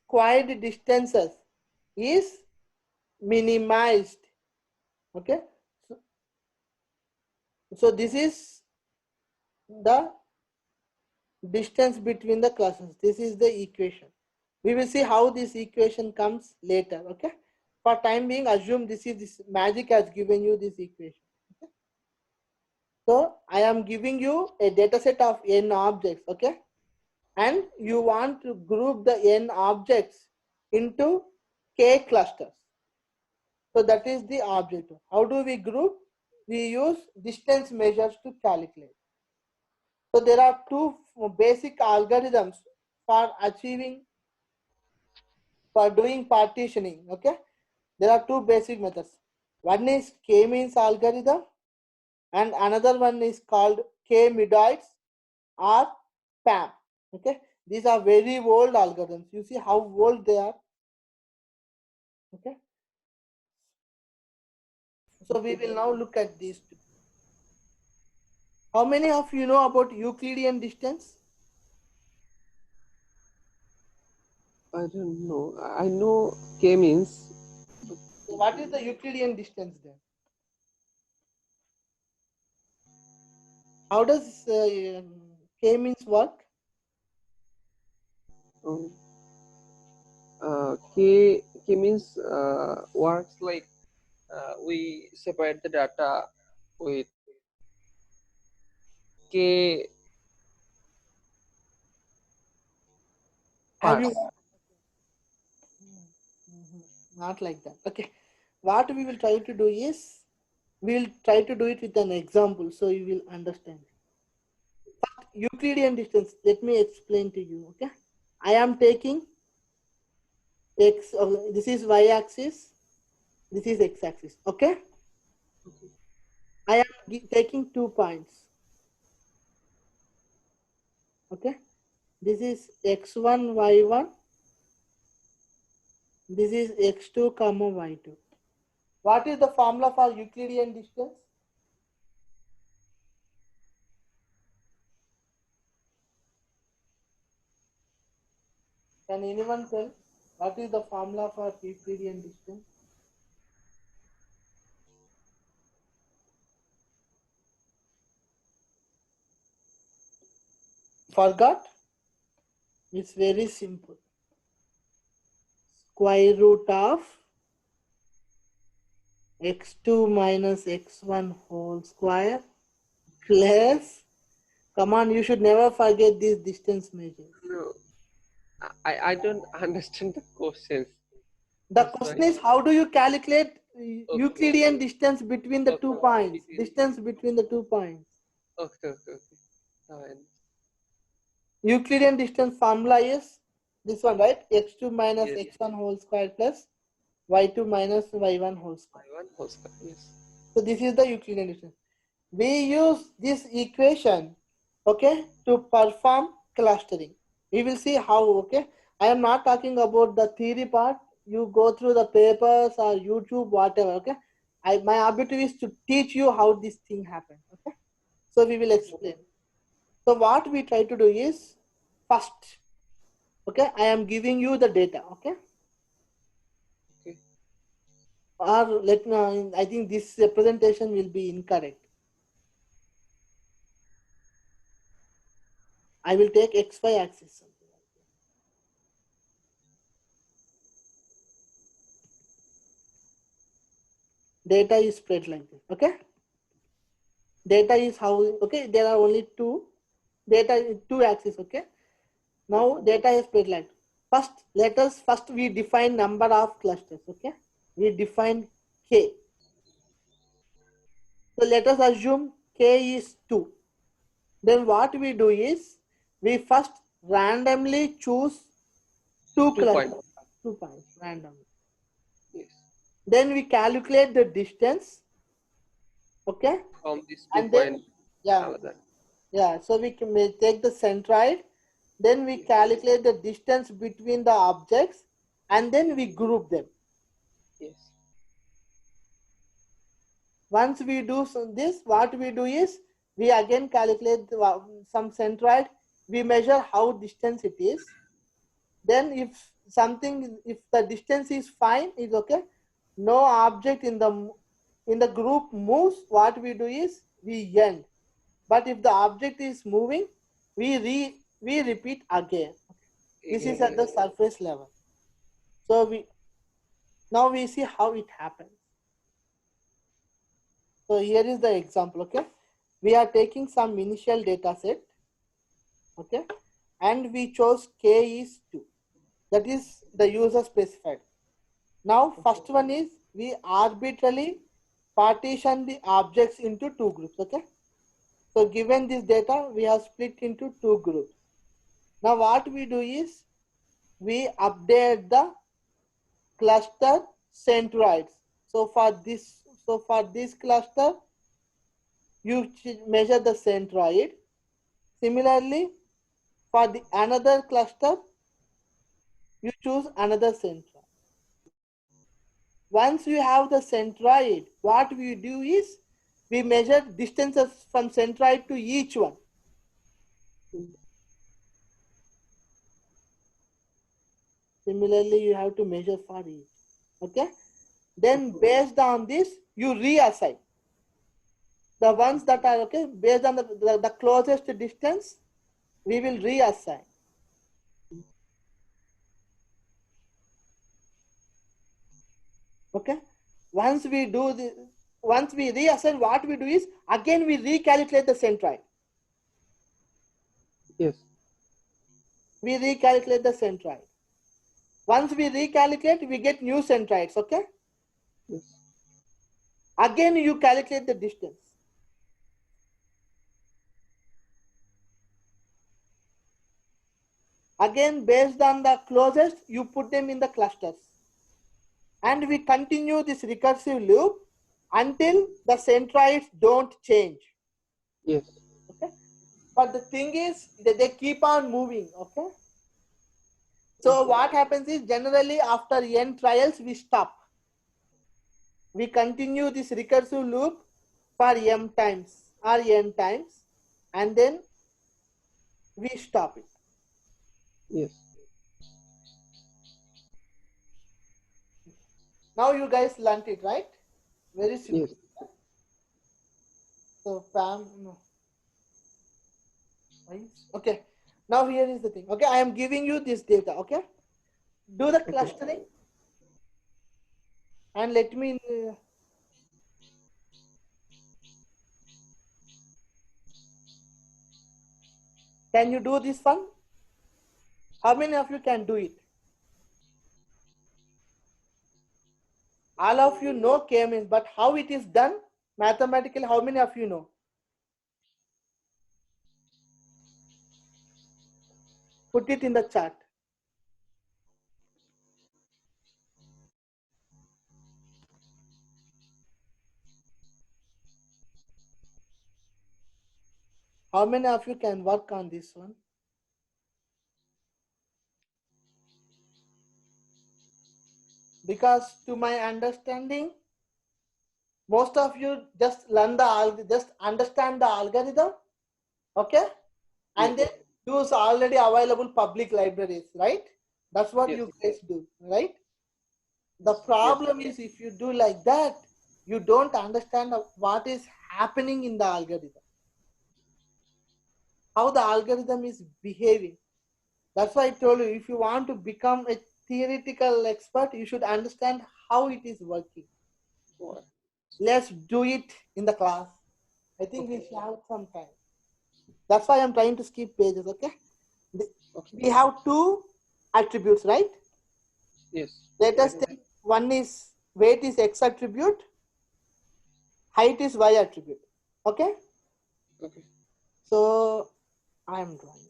squared distances is minimized. Okay. So this is the distance between the clusters. This is the equation. We will see how this equation comes later. Okay. For time being, assume this magic has given you this equation. Okay? So I am giving you a data set of n objects. Okay, and you want to group the n objects into k clusters. So that is the objective. How do we group? We use distance measures to calculate. So there are two basic algorithms for doing partitioning. Okay, there are two basic methods. One is k-means algorithm and another one is called k-medoids or PAM. Okay, these are very old algorithms. You see how old they are. Okay, so we will now look at these two. How many of you know about Euclidean distance? I don't know. I know K means. So what is the Euclidean distance then? How does k-means work? um, K means works like we separate the data with K Have you? parts. Not like that. Okay, what we will try to do is we will try to do it with an example so you will understand. Euclidean distance, let me explain to you. Okay, I am taking x, this is y axis, this is x axis. Okay, I am taking 2 points. Okay, this is x1 y1, this is x2 comma y2. What is the formula for Euclidean distance? Can anyone tell what is the formula for Euclidean distance? Forgot? It's very simple. Square root of x2 minus x1 whole square plus, come on, you should never forget this distance measure. No, I don't understand the questions. The That's question why. is, how do you calculate Euclidean distance between the 2 points? Distance between the 2 points. Okay. Fine. Euclidean distance formula is this one, right? x2 minus Yes. x1 whole square plus y2 minus y1 whole square. Y1 whole square. Yes. So this is the Euclidean distance. We use this equation, okay, to perform clustering. We will see how. Okay, I am not talking about the theory part. You go through the papers or YouTube, whatever. Okay, my objective is to teach you how this thing happens. Okay, so we will explain. So what we try to do is first, okay, I am giving you the data. Okay, Okay. or let me, I think this representation will be incorrect. I will take XY axis. Data is spread like this. Okay, data is how. Okay, there are only two data, two axes. Okay, now data is spread like first. Let us first we define number of clusters. Okay, we define k. So let us assume k is 2. Then what we do is we first randomly choose two clusters, Points. 2 points randomly. Then we calculate the distance. Okay. From this 2 And then, point yeah, another. yeah. So we can take the centroid. Then we calculate the distance between the objects, and then we group them. Yes. Once we do this, what we do is we again calculate some centroid. We measure how distance it is. Then if the distance is fine, is okay. No object in the group moves. What we do is we end. But if the object is moving, we repeat again. This is at the surface level. So now we see how it happens. So here is the example. Okay, we are taking some initial data set. Okay, and we chose k is 2. That is the user specified. Now first one is we arbitrarily partition the objects into two groups. Okay, so given this data, we have split into two groups. Now what we do is we update the cluster centroids. So for this cluster, you measure the centroid. Similarly, for the another cluster, you choose another centroid. Once you have the centroid, what we do is we measure distances from centroid to each one. Similarly, you have to measure for each. Okay. Then based on this, you reassign the ones that are okay based on the closest distance. We will reassign. Okay. Once we reassign, what we do is again we recalculate the centroid. Yes. We recalculate the centroid. Once we recalculate, we get new centroids. Okay. Yes. Again, you calculate the distance. Again, based on the closest, you put them in the clusters. And we continue this recursive loop until the centroids don't change. Yes. Okay. But the thing is that they keep on moving. Okay. So what happens is generally after n trials, we stop. We continue this recursive loop for m times or n times, and then we stop it. Yes. Now you guys learnt it, right? Very simple. Yes. So Pam, no. Okay. Now here is the thing. Okay, I am giving you this data. Okay, do the clustering, and let me. Can you do this one? How many of you can do it? All of you know K-means, but how it is done mathematically, how many of you know? Put it in the chat. How many of you can work on this one? Because to my understanding, most of you just just understand the algorithm, okay? And then use already available public libraries, right? That's what you guys do, right? The problem is if you do like that, you don't understand what is happening in the algorithm, how the algorithm is behaving. That's why I told you, if you want to become a theoretical expert, you should understand how it is working. Let's do it in the class. I think we should have some time. That's why I'm trying to skip pages, okay? We have two attributes, right? Yes. Let us take one is weight is X attribute, height is Y attribute, okay? Okay. So I'm drawing.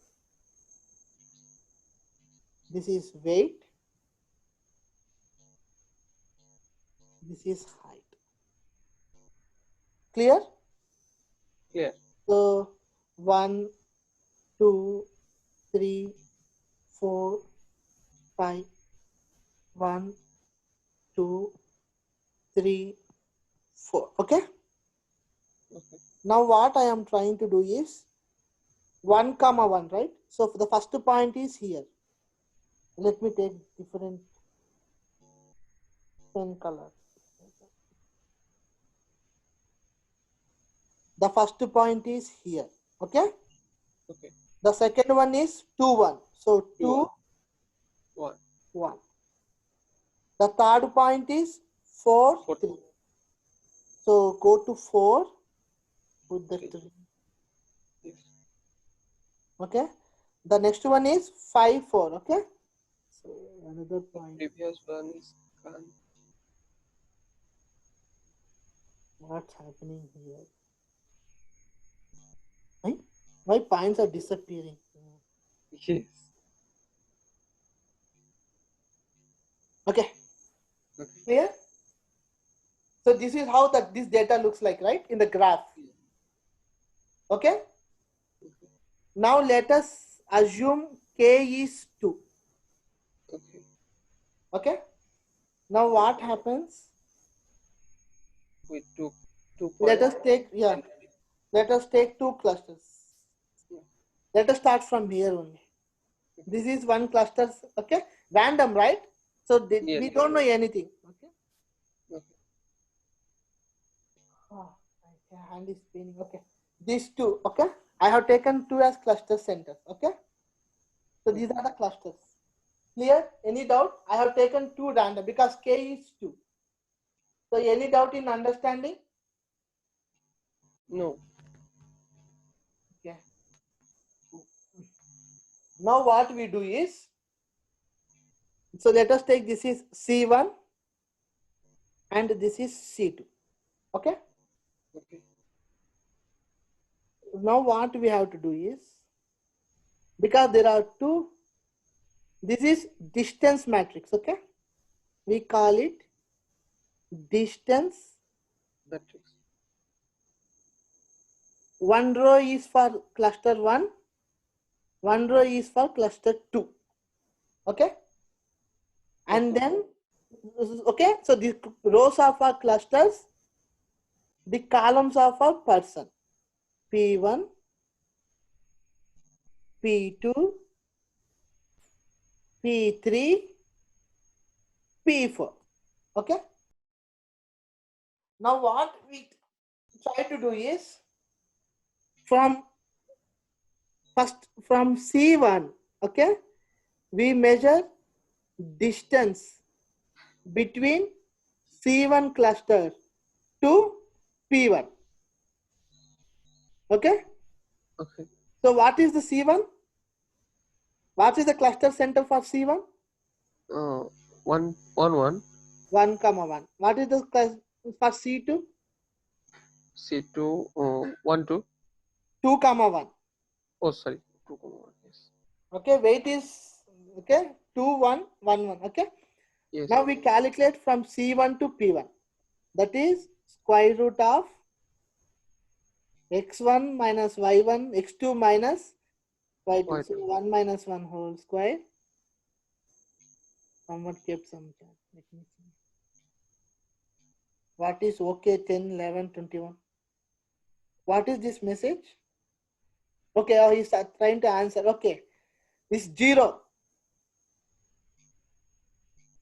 This is weight. This is height. Clear? Clear. So 1, 2, 3, 4, 5. 1, 2, 3, 4. Okay. Okay. Now what I am trying to do is 1, 1, right? So for the first point is here. Let me take different pen color. The first point is here. Okay. Okay. The second one is 2, 1. So 2, 1. 1. The third point is 4, 4. 3. So go to 4, put the Okay. 3. Yes. Okay. The next one is 5, 4. Okay. So another point. Previous one is gone. What's happening here? Why points are disappearing? Yes. Okay. Okay. Clear? So this is how this data looks like, right? In the graph. Okay. Now let us assume k is 2. Okay. Okay. Now what happens? We took 2 Let points. us take, yeah. Let us take 2 clusters. Yeah. Let us start from here only. This is one cluster, okay? Random, right? So Yes. we don't know anything. Okay. Okay. Oh, my hand is paining. Okay. These 2, okay? I have taken 2 as cluster centers, okay? So these are the clusters. Clear? Any doubt? I have taken 2 random because k is 2. So any doubt in understanding? No. Okay. Now what we do is, so let us take this is C1 and this is C2. Okay. Okay. Now what we have to do is, because there are 2, this is distance matrix. Okay. We call it distance. Matrix. One row is for cluster 1, one row is for cluster 2. Okay. And then, okay, so the rows are for clusters, the columns are for person. P1, P2, P3, P4. Okay. Now what we try to do is, from C1, okay, we measure distance between C1 cluster to P1. Okay. Okay. So what is the C1? What is the cluster center for C1? 1, 1, 1. 1, 1. What is the cluster for C2? C2, 1, 2. 2, 1. Oh, sorry. 2, 1. Yes. Okay, weight is, okay, 2, 1, 1, 1. Okay. Yes. Now we calculate from C1 to P1. That is square root of x1 minus y1, x2 minus y2. Y2. So 1 minus 1 whole square. Someone kept some chart. Let me see. What is okay 10, 11, 21? What is this message? Okay, oh, he's trying to answer. Okay, it's 0.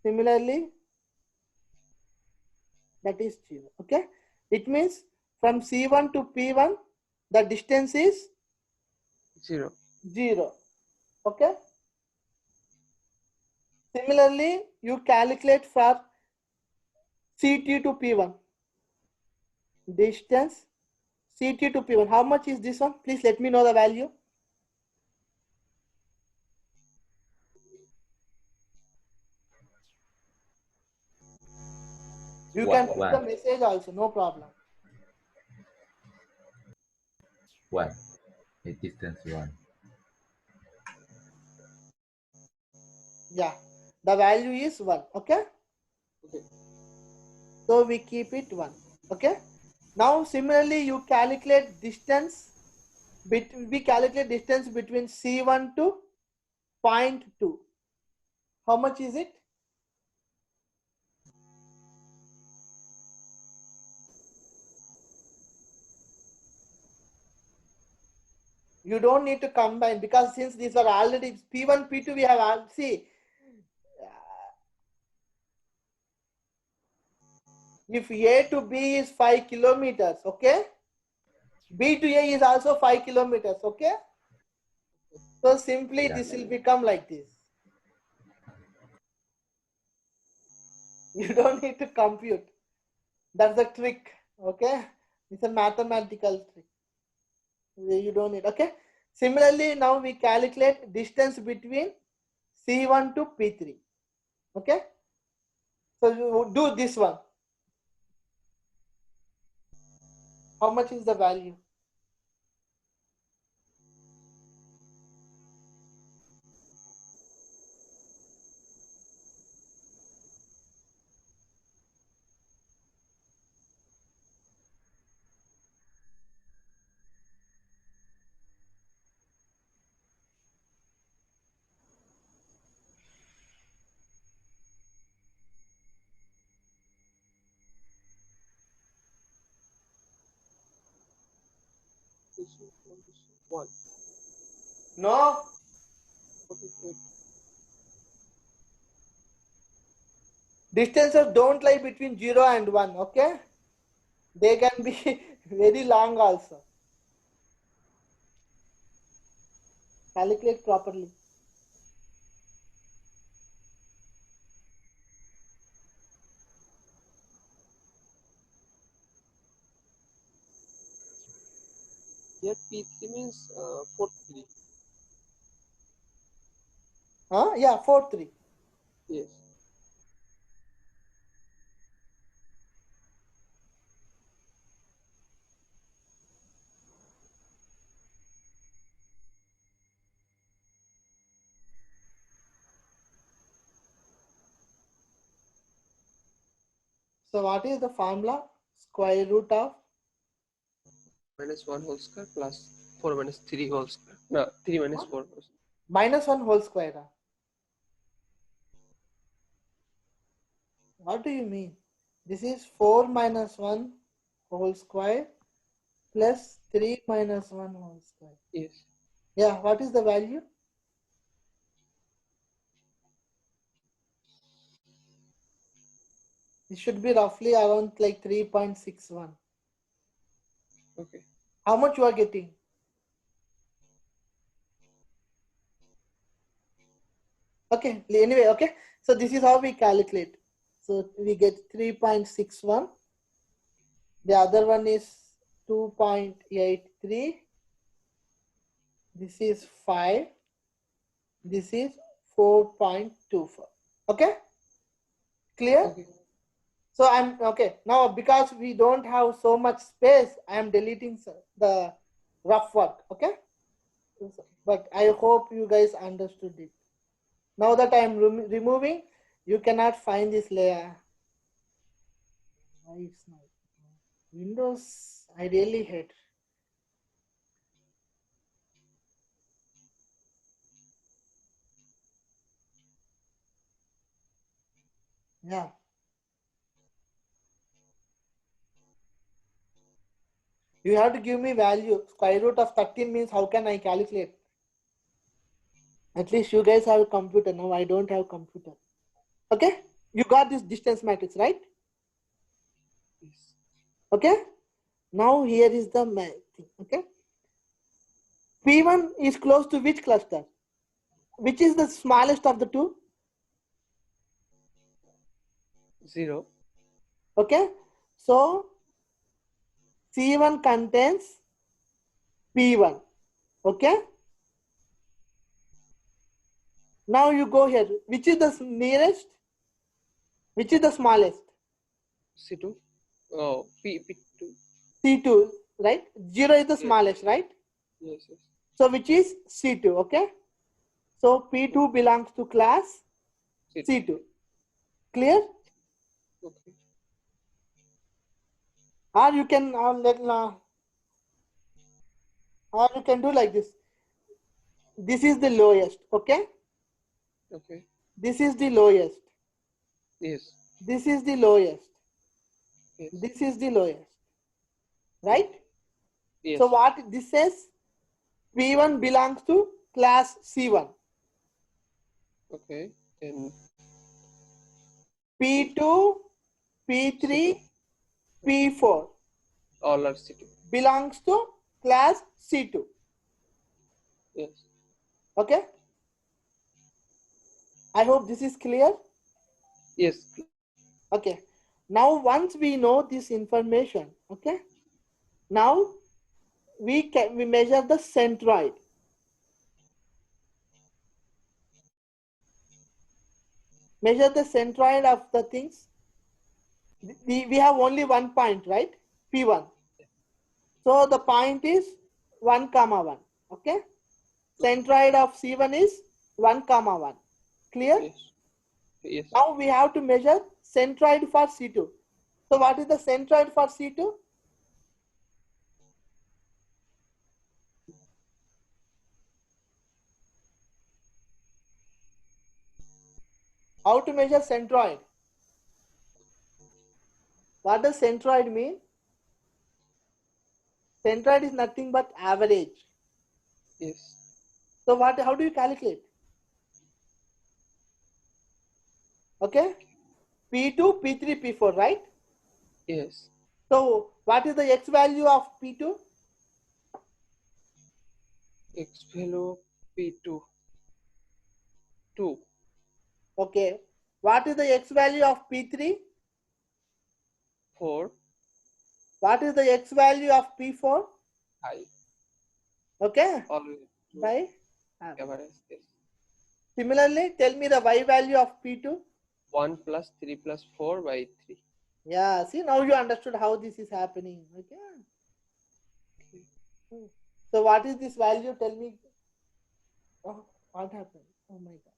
Similarly, that is 0. Okay, it means from C1 to P1, the distance is 0. 0. Okay. Similarly, you calculate for CT to P1. Distance CT to P1. How much is this one? Please let me know the value. You can put the message also, no problem. 1. A distance 1. Yeah, the value is 1. Okay. Okay. So we keep it 1. Okay. Now similarly you calculate distance. We calculate distance between C1 to 0.2. How much is it? You don't need to combine because since these are already P1, P2, we have all see. If A to B is 5 kilometers, okay? B to A is also 5 kilometers, okay? So simply Yeah. this will become like this. You don't need to compute. That's the trick, okay? It's a mathematical trick. You don't need, okay? Similarly, now we calculate distance between C1 to P3, okay? So you do this one. How much is the value? One. No, Okay, wait. distances don't lie between 0 and 1, okay? They can be very long also. Calculate properly. Here P3 means 43. Huh? Yeah, 4, 3. Yes. So what is the formula? Square root of Minus 1 whole square plus 4 minus 3 whole square. No, 3 minus what? 4 whole square. Minus 1 whole square. What do you mean? This is 4 minus 1 whole square plus 3 minus 1 whole square. Yes. Yeah, what is the value? It should be roughly around like 3.61. Okay. How much you are getting? Okay, anyway, okay. So this is how we calculate. So we get 3.61. The other one is 2.83. This is 5. This is 4.24. Okay, clear? Okay. So I'm okay now because we don't have so much space. I am deleting the rough work. Okay, but I hope you guys understood it. Now that I am removing, you cannot find this layer. Why it's not? Windows, I really hate. Yeah. You have to give me value. Square root of 13 means how can I calculate? At least you guys have a computer. Now I don't have computer. Okay? You got this distance matrix, right? Yes. Okay? Now here is the thing. Okay? P1 is close to which cluster? Which is the smallest of the two? 0. Okay? So C1 contains P1. Okay? Now you go here. Which is the nearest? Which is the smallest? C2. Oh, P2. C2, right? 0 is the Yes. smallest, right? Yes, yes. So which is C2, okay? So P2 belongs to class C2. C2. Clear? Okay. Or you can or you can do like this. This is the lowest, okay? Okay. This is the lowest. Yes. This is the lowest. Yes. This is the lowest. Right? Yes. So what this says? P1 belongs to class C1. Okay. Then P2, P3, P4 all are C2. belongs to class C2. Yes. Okay? I hope this is clear. Yes. Okay. Now once we know this information, okay? Now we measure the centroid. Measure the centroid of the things. We have only one point, right? P1. So the point is 1, 1. Okay? Centroid of C1 is 1, 1. Clear? Yes. Yes. Now we have to measure centroid for C2. So what is the centroid for C2? How to measure centroid? What does centroid mean? Centroid is nothing but average. Yes. So how do you calculate? Okay? P2, P3, P4, right? Yes. So what is the X value of P2? X value P2. 2. Okay. What is the X value of P3? 4. What is the X value of P4? 5. Okay. Always By average. Yes. Similarly, tell me the Y value of P2. 1 plus 3 plus 4 by 3. Yeah, see, now you understood how this is happening. Okay. So what is this value? Tell me. Oh, what happened? Oh my God.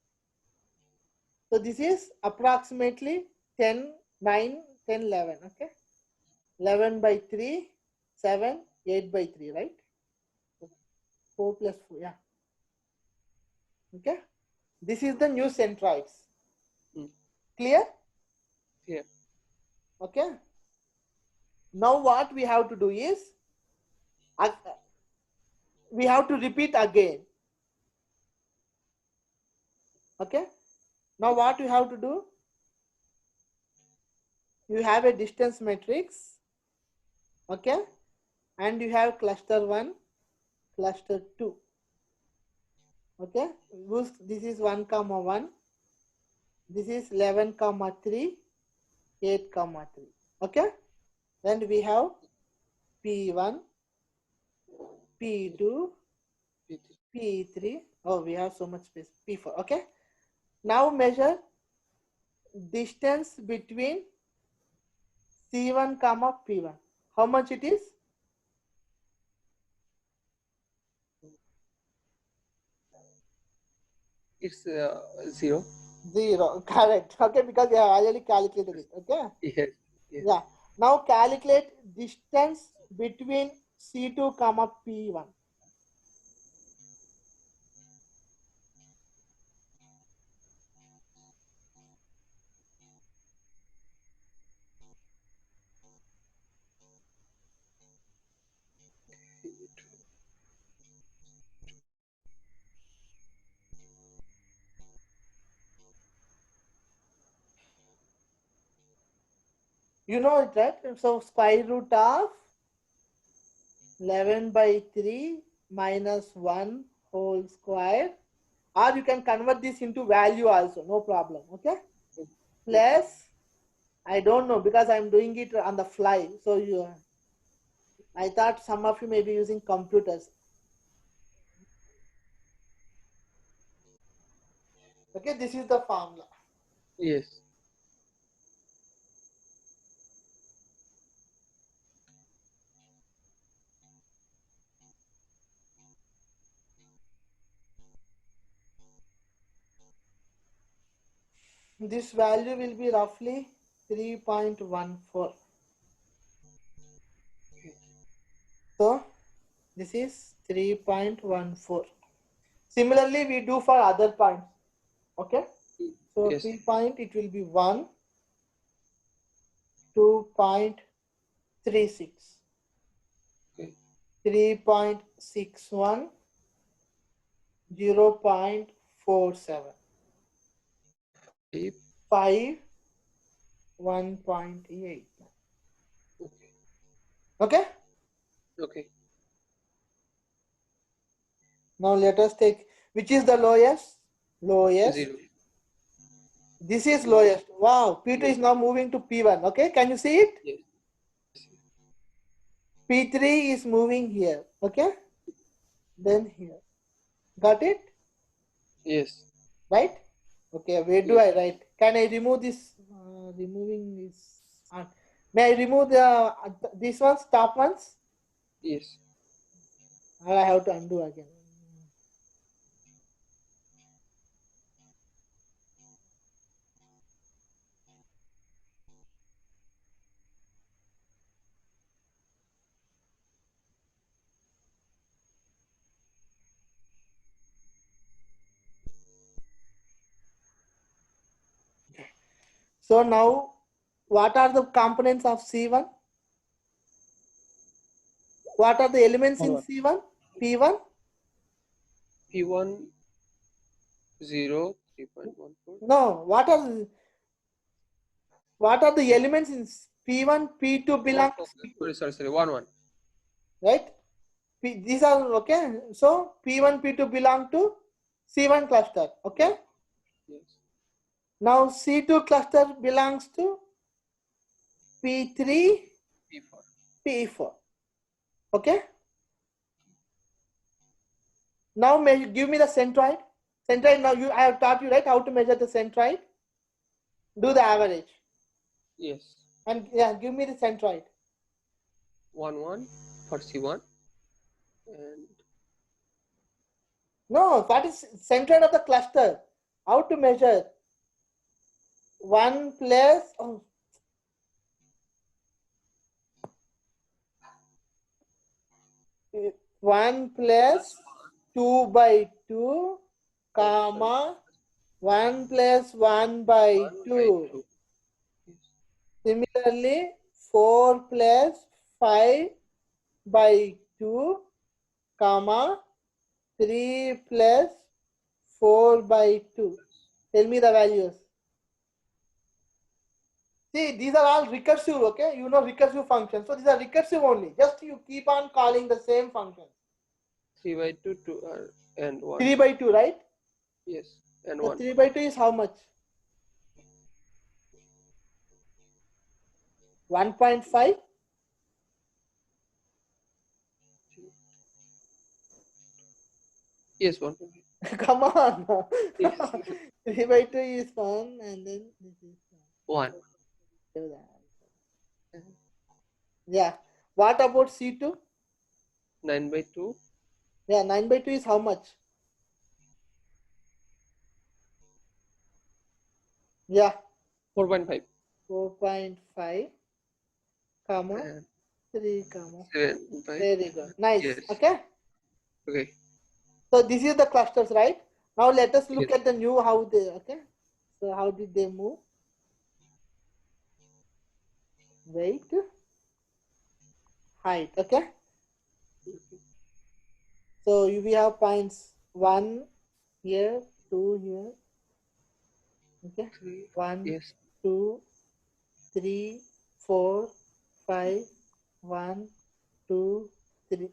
So this is approximately 10, 9, 10, 11. Okay. 11 by 3, 7, 8 by 3, right? 4 plus 4, yeah. Okay. This is the new centroids. Clear? Here. Okay. Now what we have to do is, we have to repeat again. Okay. Now what you have to do? You have a distance matrix. Okay. And you have cluster 1, cluster 2. Okay. This is 1, 1. This is 11, 3, 8, 3. Okay. Then we have P1, P2, P3. P3. Oh, we have so much space. P4. Okay. Now measure distance between C1, P1. How much it is? It's 0. 0. Correct. Okay, because you have already calculated it. Okay. Yes. Yes. Yeah. Now calculate distance between C2, P1. You know it, right? So square root of 11 by 3 minus 1 whole square, or you can convert this into value also, no problem. Okay. Plus, I don't know because I'm doing it on the fly. So I thought some of you may be using computers. Okay, this is the formula. Yes. This value will be roughly 3.14. This is 3.14. Similarly, we do for other points. Okay. So Yes. P point, it will be 1, 2.36, Okay. 3.61, 0.47, Five. 5, 1.8. Okay. Okay. Okay. Now let us take, which is the lowest? Lowest. 0. This is lowest. Wow. P2 is now moving to P1. Okay. Can you see it? Yes. P3 is moving here. Okay. Then here. Got it? Yes. Right? Okay. Where do Yes. I write? Can I remove this? Removing this. May I remove the these ones, top ones? Yes. Or I have to undo again. So now, what are the components of C1? What are the elements in C1? P1? P1 0 3.14. No. What are the elements in P1? P2 belong to C2, Sorry. 1 1. right? These are okay. So P1, P2 belong to C1 cluster. Okay. Yes. Now C2 cluster belongs to P3, P4. P4. Okay. Now give me the centroid. Centroid. Now I have taught you, right, how to measure the centroid. Do the average. Yes. And yeah, give me the centroid. 1 1 for C1 and No, what is centroid of the cluster? How to measure? 1 plus, oh, uh, 1 plus 2 by 2, comma, 1 plus 1 by 1 by 2. 2. Yes. Similarly, 4 plus 5 by 2, comma, 3 plus 4 by 2. Tell me the values. See, these are all recursive, okay? You know recursive functions. So these are recursive only. Just you keep on calling the same function. 3 by 2, 2 and 1. 3 by 2, right? Yes. And So 1. 3 by 2 is how much? 1.5? Yes, 1. Come on. Yes. 3 by 2 is 1 and then this is 1. do that. Yeah. What about C2? 9 by 2. Yeah, 9 by 2 is how much? Yeah, 4.5. 4.5, comma, And 3, comma. 7 by. Very good. Nice. Yes. Okay. Okay. So this is the clusters, right? Now let us look Yes. at the new how they, okay. So how did they move? Weight, height, okay. So we have points 1 here, 2 here, okay. 3. 1, Yes. 2, 3, 4, 5, 1, 2, 3,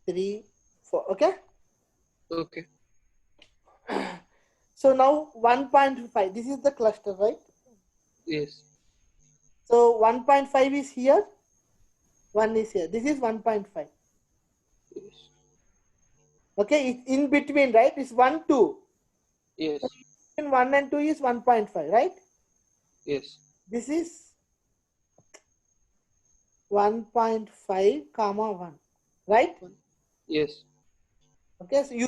3, 4, okay. Okay. So now 1.5, this is the cluster, right? Yes. So 1.5 is here, 1 is here. This is 1.5. Yes. Okay, it's in between, right? It's 1, 2. Yes. Between 1 and 2 is 1.5, right? Yes. This is 1.5, comma 1, right? Yes. Okay, so you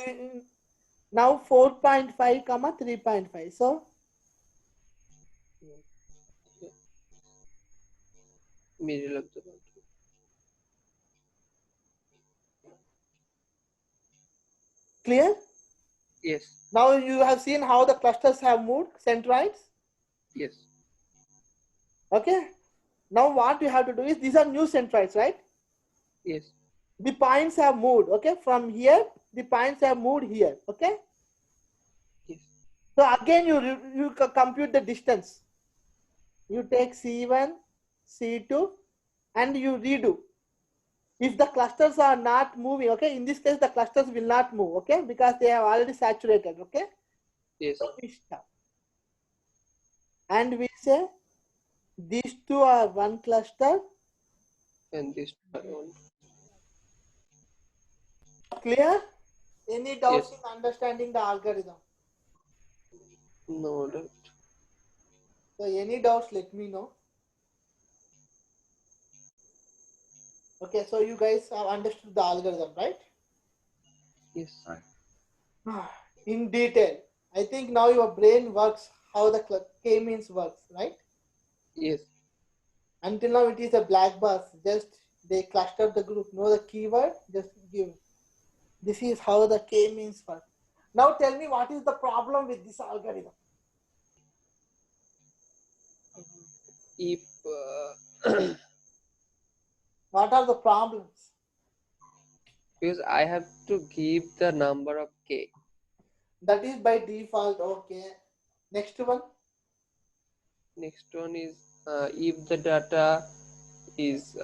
now 4.5, comma 3.5. So Middle of the boundary. Clear? Yes. Now you have seen how the clusters have moved, centroids. Yes. Okay. Now what you have to do is, these are new centroids, right? Yes. The points have moved. Okay. From here, the points have moved here. Okay. Yes. So again, you compute the distance. You take C1, C2, and you redo. If the clusters are not moving, okay, in this case, the clusters will not move, okay, because they have already saturated, okay. Yes. So we stop. And we say these two are one cluster. And this one. Clear? Any doubts Yes. in understanding the algorithm? No doubt. So any doubts, let me know. Okay, so you guys have understood the algorithm, right? Yes. Right. In detail. I think now your brain works how the k-means works, right? Yes. Until now it is a black box. Just they clustered the group, know the keyword, just give. This is how the k-means work. Now tell me, what is the problem with this algorithm? If What are the problems? because I have to give the number of k. That is by default, okay. Next one. Next one is if the data is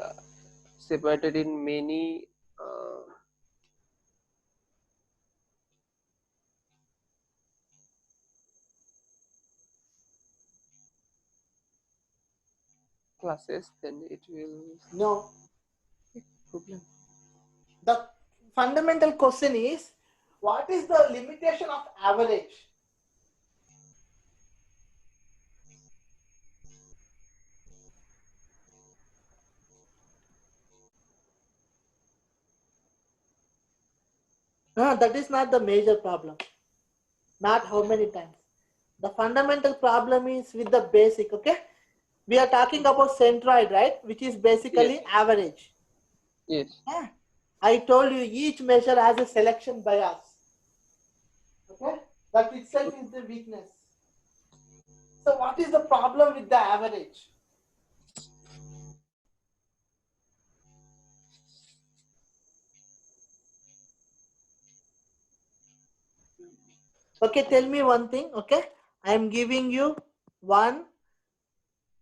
separated in many classes, then it will No. problem. The fundamental question is, what is the limitation of average? That is not the major problem. Not how many times. The fundamental problem is with the basic, okay? We are talking about centroid, right? Which is basically Yes. average. Yes. Yeah. I told you each measure has a selection bias. Okay? That itself is the weakness. So what is the problem with the average? Okay, tell me one thing, okay? I am giving you 1,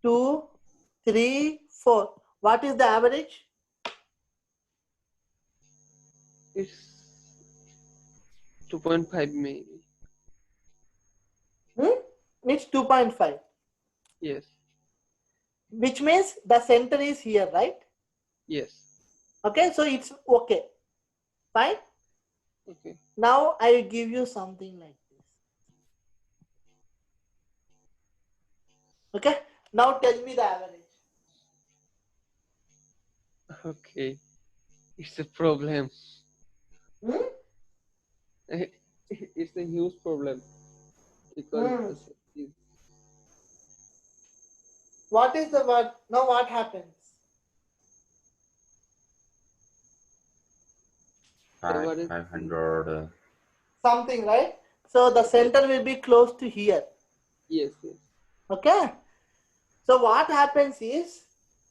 2, 3, 4. What is the average? It's 2.5 maybe. It's 2.5. Yes. Which means the center is here, right? Yes. Okay, so it's okay. Fine. Okay. Now I will give you something like this. Okay. Now tell me the average. Okay. It's a problem. It's a huge problem because What is the word? Now what happens? What is 500. Something, right? So the center will be close to here. Yes. Yes. Okay. So what happens is,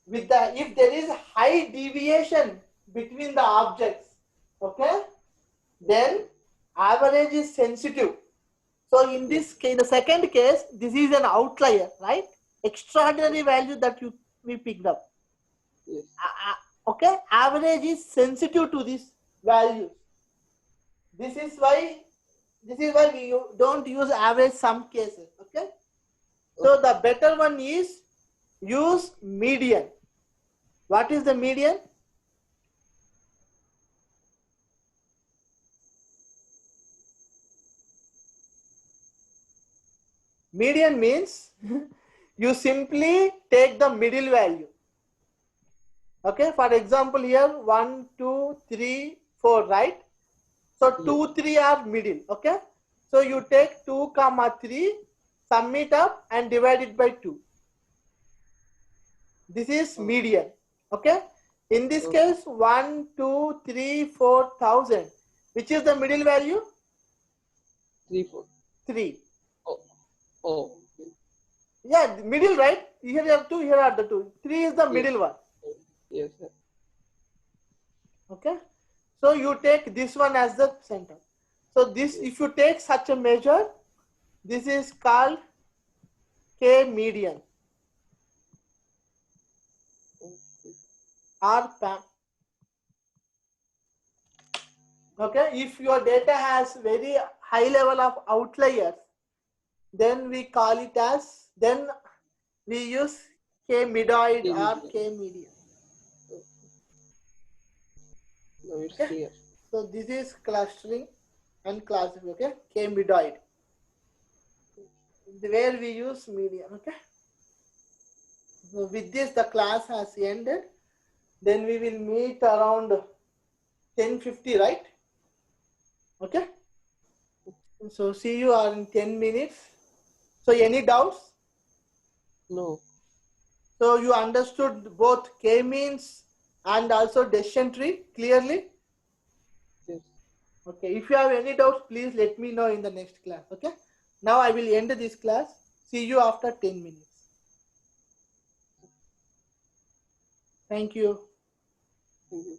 with the, if there is high deviation between the objects, okay, then average is sensitive. So in this case, the second case, this is an outlier, right? Extraordinary value that we picked up. Yes. Okay, average is sensitive to this value. This is why we don't use average some cases. Okay, so the better one is use median. What is the median? Median means you simply take the middle value. Okay, for example, here 1, 2, 3, 4, right? So 2, 3 are middle. Okay, so you take 2, 3, sum it up and divide it by 2. This is median. Okay, in this case 1, 2, 3, 4,000. Which is the middle value? 3, 4. 3. Oh, oh. Yeah, the middle, right? Here are 2, here are the 2. 3 is the Yes. middle one. Yes, sir. Okay. So you take this one as the center. So this, if you take such a measure, this is called K median or PAM. Okay. If your data has very high level of outliers, then we call it as, then we use K midoid K or median. K median. Now it's Okay. clear. So this is clustering and classifying. Okay. K midoid, where we use median. Okay. So with this, the class has ended. Then we will meet around 10:50, right? Okay. So see you are in 10 minutes. So any doubts? No. So you understood both k-means and also decision tree clearly? Yes. Okay. If you have any doubts, please let me know in the next class. Okay. Now I will end this class. See you after 10 minutes. Thank you. Thank you.